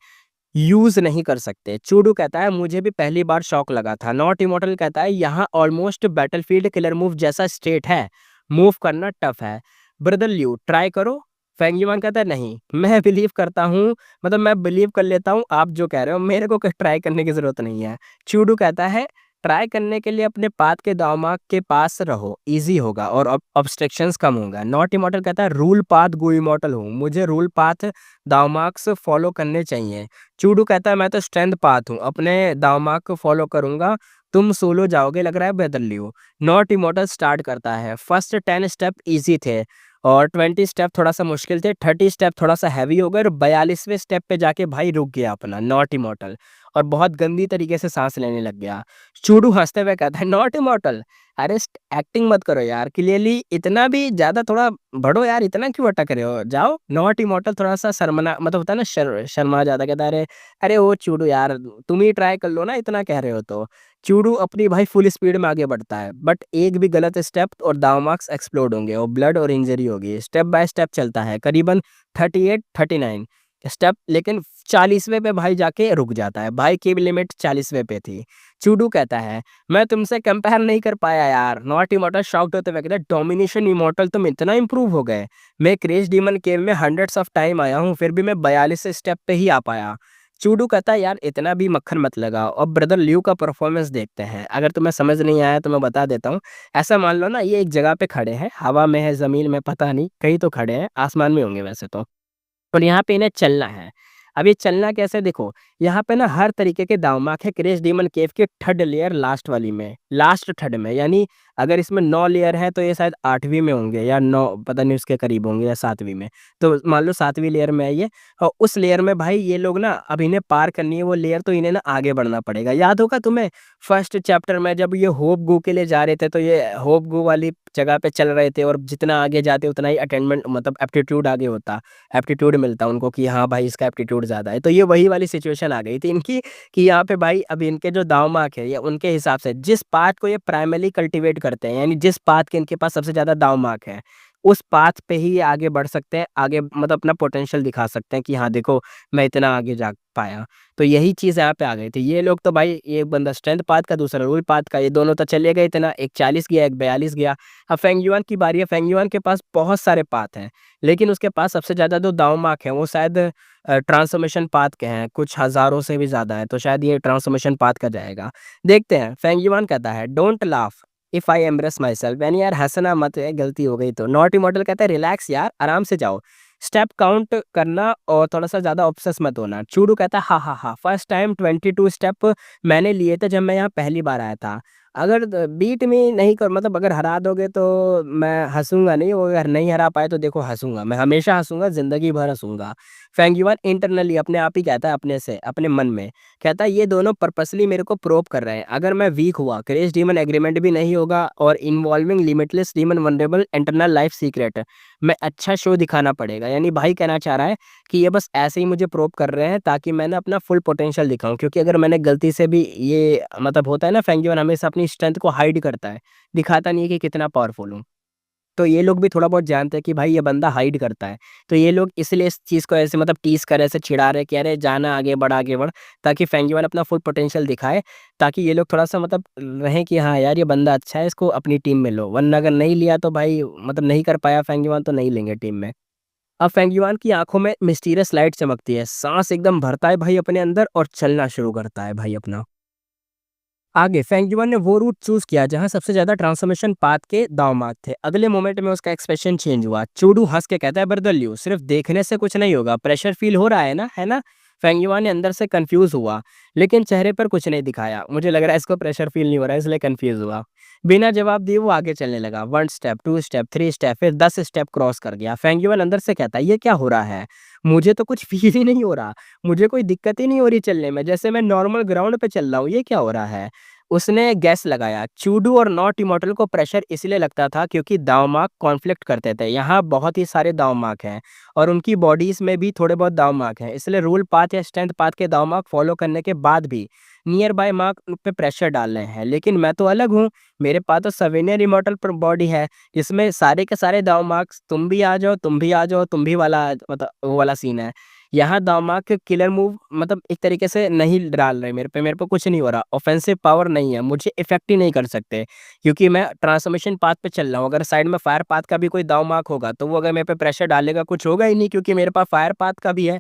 यूज़ नहीं कर सकते। चूडू कहता है मुझे भी पहली बार शॉक लगा था। नॉट इमॉर्टल कहता है यहाँ ऑलमोस्ट बैटलफील्ड किलर मूव जैसा स्टेट है, मूव करना टफ है। ब्रदर लियू ट्राई करो। फेंगयुआन कहता है नहीं, मैं बिलीव करता हूँ, मतलब मैं बिलीव कर लेता हूँ आप जो कह रहे हो, मेरे को ट्राई करने की ज़रूरत नहीं है। चूडू कहता है ट्राई करने के लिए अपने पाथ के दामाक के पास रहो, ईज़ी होगा और ऑब्स्ट्रक्शंस कम होगा। नॉट इमॉर्टल कहता है रूल पाथ गो इमॉर्टल हूँ, मुझे रूल पाथ दामाक्स फॉलो करने चाहिए। चूडू कहता है मैं तो स्ट्रेंथ पाथ हूँ, अपने दामाक को फॉलो करूंगा, तुम सोलो जाओगे लग रहा है, बदल लियो। नॉट इमॉर्टल स्टार्ट करता है। फर्स्ट 10 स्टेप इजी थे और 20 स्टेप थोड़ा सा मुश्किल थे, 30 स्टेप थोड़ा सा हैवी हो गए और 42वें स्टेप पे जाके भाई रुक गया अपना नॉट इमॉर्टल और बहुत गंदी तरीके से सांस लेने लग गया। चूडू हंसते हुए कहता है नॉट इमॉर्टल, अरे एक्टिंग मत करो यार, क्लियरली इतना भी ज्यादा थोड़ा बढ़ो यार, इतना क्यों अटक रहे हो, जाओ। नॉट इमॉर्टल थोड़ा सा शर्मना मतलब होता है ना, शर्मा ज्यादा, कहता है अरे अरे ओ चूडू यार तुम ही ट्राई कर लो ना, इतना कह रहे हो तो। चूडू अपनी भाई फुल स्पीड में आगे बढ़ता है बट एक भी गलत स्टेप और दामाक्स एक्सप्लोड होंगे और ब्लड और इंजरी होगी। स्टेप बाय स्टेप चलता है करीबन 38-39 स्टेप, लेकिन 40वें पे भाई जाके रुक जाता है। भाई की लिमिट 40वें पे थी। चूडू कहता है मैं तुमसे कंपेयर नहीं कर पाया यार। नॉट इमॉर्टल शॉक्ड होते हुए कहता है डोमिनेशन इमॉर्टल तुम इतना इंप्रूव हो गए, मैं क्रेज डीमन केव में हंड्रेड्स ऑफ टाइम आया हूँ फिर भी मैं 42 स्टेप पे ही आ पाया। चूडू कहता है यार इतना भी मक्खन मत लगाओ, अब ब्रदर लियू का परफॉर्मेंस देखते हैं। अगर तुम्हें समझ नहीं आया तो मैं बता देता हूँ। ऐसा मान लो ना ये एक जगह पे खड़े हैं, हवा में है, जमीन में, पता नहीं, कहीं तो खड़े हैं, आसमान में होंगे वैसे तो। और यहाँ पे इन्हें चलना है। अब ये चलना कैसे देखो, यहाँ पे ना हर तरीके के दावमाक है क्रेश डीमन केव के थर्ड लेयर लास्ट वाली में, लास्ट थर्ड में, यानी अगर इसमें 9 लेयर है तो ये शायद 8वीं में होंगे या 9, पता नहीं उसके करीब होंगे या 7वीं में। तो मान लो 7वीं लेयर में है ये, और उस लेयर में भाई ये लोग ना अब इन्हें पार करनी है वो लेयर, तो इन्हें ना आगे बढ़ना पड़ेगा। याद होगा तुम्हें फर्स्ट चैप्टर में जब ये होप गू के लिए जा रहे थे तो ये होप गू वाली जगह पे चल रहे थे और जितना आगे जाते उतना ही अटेंडमेंट मतलब एप्टीट्यूड आगे होता, एप्टीट्यूड मिलता उनको कि हाँ भाई इसका एप्टीट्यूड ज़्यादा है। तो ये वही वाली सिचुएशन आ गई थी इनकी कि यहाँ पे भाई अब इनके जो दाव मार्क है या उनके हिसाब से जिस पाथ को ये प्राइमरी कल्टीवेट करते हैं, यानी जिस पाथ के इनके पास सबसे ज़्यादा दाव मार्क है उस पाथ पे ही ये आगे बढ़ सकते हैं, आगे मतलब अपना पोटेंशियल दिखा सकते हैं कि हाँ देखो मैं इतना आगे जा पाया। तो यही चीज़ यहाँ पे आ गई थी। ये लोग तो भाई एक बंदा स्ट्रेंथ पाथ का दूसरा रूल पाथ का, ये दोनों तो चले गए इतना, एक 40 गया एक 42 गया। अब फेंगयुआन की बारी है। फेंगयुआन के पास बहुत सारे पाथ हैं लेकिन उसके पास सबसे ज़्यादा जो दाव मार्क है वो शायद ट्रांसफॉर्मेशन पाथ के हैं, कुछ हज़ारों से भी ज़्यादा है, तो शायद ये ट्रांसफॉर्मेशन पाथ का जाएगा। देखते हैं। फेंगयुआन कहता है don't laugh if I embrace my self, यानी यार हंसना मत है, गलती हो गई तो। नॉट इमॉर्टल कहता है रिलैक्स यार, आराम से जाओ, स्टेप काउंट करना और थोड़ा सा ज़्यादा ऑब्सेस मत होना। चूडू कहता है हा हा हा, फर्स्ट टाइम 22 स्टेप मैंने लिए थे जब मैं यहाँ पहली बार आया था। अगर बीट में नहीं कर मतलब अगर हरा दोगे तो मैं हंसूंगा नहीं, वो अगर नहीं हरा पाए तो देखो हंसूंगा, मैं हमेशा हंसूंगा, जिंदगी भर हंसूंगा। फेंगयुआन इंटरनली अपने आप ही कहता है, अपने से अपने मन में कहता है ये दोनों पर्पसली मेरे को प्रोव कर रहे हैं, अगर मैं वीक हुआ क्रेश डीमन एग्रीमेंट भी नहीं होगा और involving limitless demon vulnerable internal life secret में अच्छा शो दिखाना पड़ेगा। यानी भाई कहना चाह रहा है कि ये बस ऐसे ही मुझे प्रोव कर रहे हैं ताकि मैं ना अपना फुल पोटेंशियल दिखाऊं, क्योंकि अगर मैंने गलती से भी ये मतलब होता है ना, फेंगयुआन हमेशा अपनी स्ट्रेंथ को हाइड करता है, दिखाता नहीं है कि कितना पावरफुल हूँ। तो ये लोग भी थोड़ा बहुत जानते हैं कि भाई ये बंदा हाइड करता है, तो ये लोग इसलिए इस चीज़ को ऐसे मतलब टीज़ कर, ऐसे चिढ़ा रहे कि अरे जाना आगे बढ़ आगे बढ़, ताकि फेंगयुआन अपना फुल पोटेंशियल दिखाए, ताकि ये लोग थोड़ा सा मतलब रहें कि हाँ यार ये बंदा अच्छा है, इसको अपनी टीम में लो, वरना अगर नहीं लिया तो भाई मतलब नहीं कर पाया फेंगयुआन तो नहीं लेंगे टीम में। अब फेंगयुआन की आंखों में मिस्टीरियस लाइट चमकती है, सांस एकदम भरता है भाई अपने अंदर और चलना शुरू करता है भाई अपना आगे। फेंगयुआन ने वो रूट चूज किया जहां सबसे ज्यादा ट्रांसफॉर्मेशन पाथ के दांव मार्ग थे। अगले मोमेंट में उसका एक्सप्रेशन चेंज हुआ। चूडू हंस के कहता है बर्दल लियो, सिर्फ देखने से कुछ नहीं होगा, प्रेशर फील हो रहा है ना, है ना। फेंगयुआन ने अंदर से कंफ्यूज हुआ लेकिन चेहरे पर कुछ नहीं दिखाया। मुझे लग रहा है इसको प्रेशर फील नहीं हो रहा है इसलिए कंफ्यूज हुआ। बिना जवाब दिए वो आगे चलने लगा। 1 स्टेप 2 स्टेप 3 स्टेप, फिर 10 स्टेप क्रॉस कर गया। फेंगयुआन अंदर से कहता है ये क्या हो रहा है, मुझे तो कुछ फील ही नहीं हो रहा, मुझे कोई दिक्कत ही नहीं हो रही चलने में, जैसे मैं नॉर्मल ग्राउंड पे चल रहा हूँ, ये क्या हो रहा है। उसने गेस लगाया, चूडू और नॉट इमॉर्टल को प्रेशर इसलिए लगता था क्योंकि दावमार्क कॉन्फ्लिक्ट करते थे। यहाँ बहुत ही सारे दावमार्क हैं और उनकी बॉडीज़ में भी थोड़े बहुत दावमार्क हैं, इसलिए रूल पाथ या स्ट्रेंथ पाथ के दावमार्क फॉलो करने के बाद भी नियर बाय मार्क उन पे प्रेशर डाल रहे हैं। लेकिन मैं तो अलग हूँ, मेरे पास तो सवेनियर इमॉर्टल बॉडी है, इसमें सारे के सारे दावमार्क्स तुम भी आ जाओ, तुम भी आ जाओ, तुम भी वाला मतलब वो वाला सीन है। यहाँ दामाक किलर मूव मतलब एक तरीके से नहीं डाल रहे मेरे पे कुछ नहीं हो रहा, ऑफेंसिव पावर नहीं है, मुझे इफेक्ट ही नहीं कर सकते क्योंकि मैं ट्रांसफॉर्मेशन पाथ पे चल रहा हूँ। अगर साइड में फायर पाथ का भी कोई दाव मार्क होगा तो वो अगर मेरे पे प्रेशर डालेगा कुछ होगा ही नहीं क्योंकि मेरे पास फायर पाथ का भी है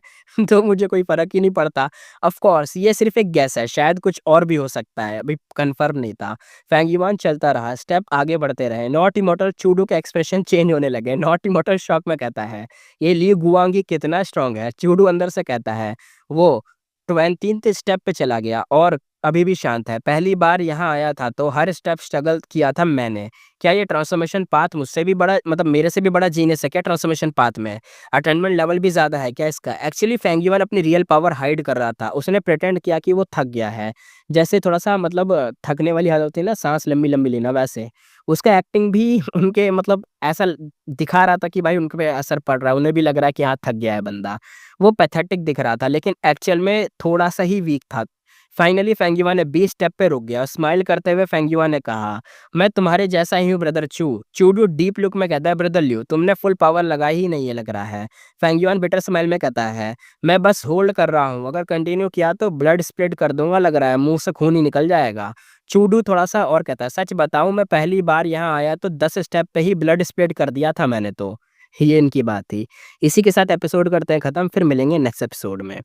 तो मुझे कोई फर्क ही नहीं पड़ता। ऑफ कोर्स ये सिर्फ एक गैस है, शायद कुछ और भी हो सकता है, अभी कंफर्म नहीं था। फैंग युआन चलता रहा, स्टेप आगे बढ़ते रहे, नॉट इमॉर्टल चूडू के एक्सप्रेशन चेंज होने लगे। नॉट इमॉर्टल शॉक में कहता है ये ली गुआंगी कितना स्ट्रांग है। चूडू अंदर से कहता है वो 20th स्टेप पे चला गया और अभी भी शांत है। पहली बार यहाँ आया था तो हर स्टेप स्ट्रगल किया था मैंने। क्या ये ट्रांसफॉर्मेशन पाथ मुझसे भी बड़ा मतलब मेरे से भी बड़ा जीनियस है क्या ट्रांसफॉर्मेशन पाथ में? अटेनमेंट लेवल भी ज़्यादा है क्या इसका? एक्चुअली फेंग युआन अपनी रियल पावर हाइड कर रहा था। उसने प्रिटेंड किया कि वो थक गया है। जैसे थोड़ा-सा मतलब थकने वाली हालत होती है ना, साँस लंबी-लंबी लेना वैसे। उसका एक्टिंग भी उनके मतलब ऐसा दिखा रहा था कि भाई उनके पे असर पड़ रहा है, उन्हें भी लग रहा है कि हाँ, थक गया है बंदा। वो पैथेटिक दिख रहा था लेकिन एक्चुअल में थोड़ा-सा ही वीक था। फाइनली फेंग युआन ने 20 स्टेप पे रुक गया। स्माइल करते हुए फेंग युआन ने कहा, "मैं तुम्हारे जैसा ही हूँ ब्रदर चू।" चूडू डीप लुक में कहता है, "ब्रदर लियो, तुमने फुल पावर लगाई ही नहीं है लग रहा है।" फेंग युआन बिटर स्माइल में कहता है, "मैं बस होल्ड कर रहा हूँ, अगर कंटिन्यू किया तो ब्लड स्प्लिट कर दूँगा लग रहा है, मुँह से खून ही निकल जाएगा।" चूडू थोड़ा-सा और कहता है, "सच बताऊँ मैं पहली बार यहाँ आया तो 10 स्टेप पे ही ब्लड स्प्लिट कर दिया था मैंने तो।" ये इनकी बात थी। इसी के साथ एपिसोड करते हैं खत्म, फिर मिलेंगे नेक्स्ट एपिसोड में।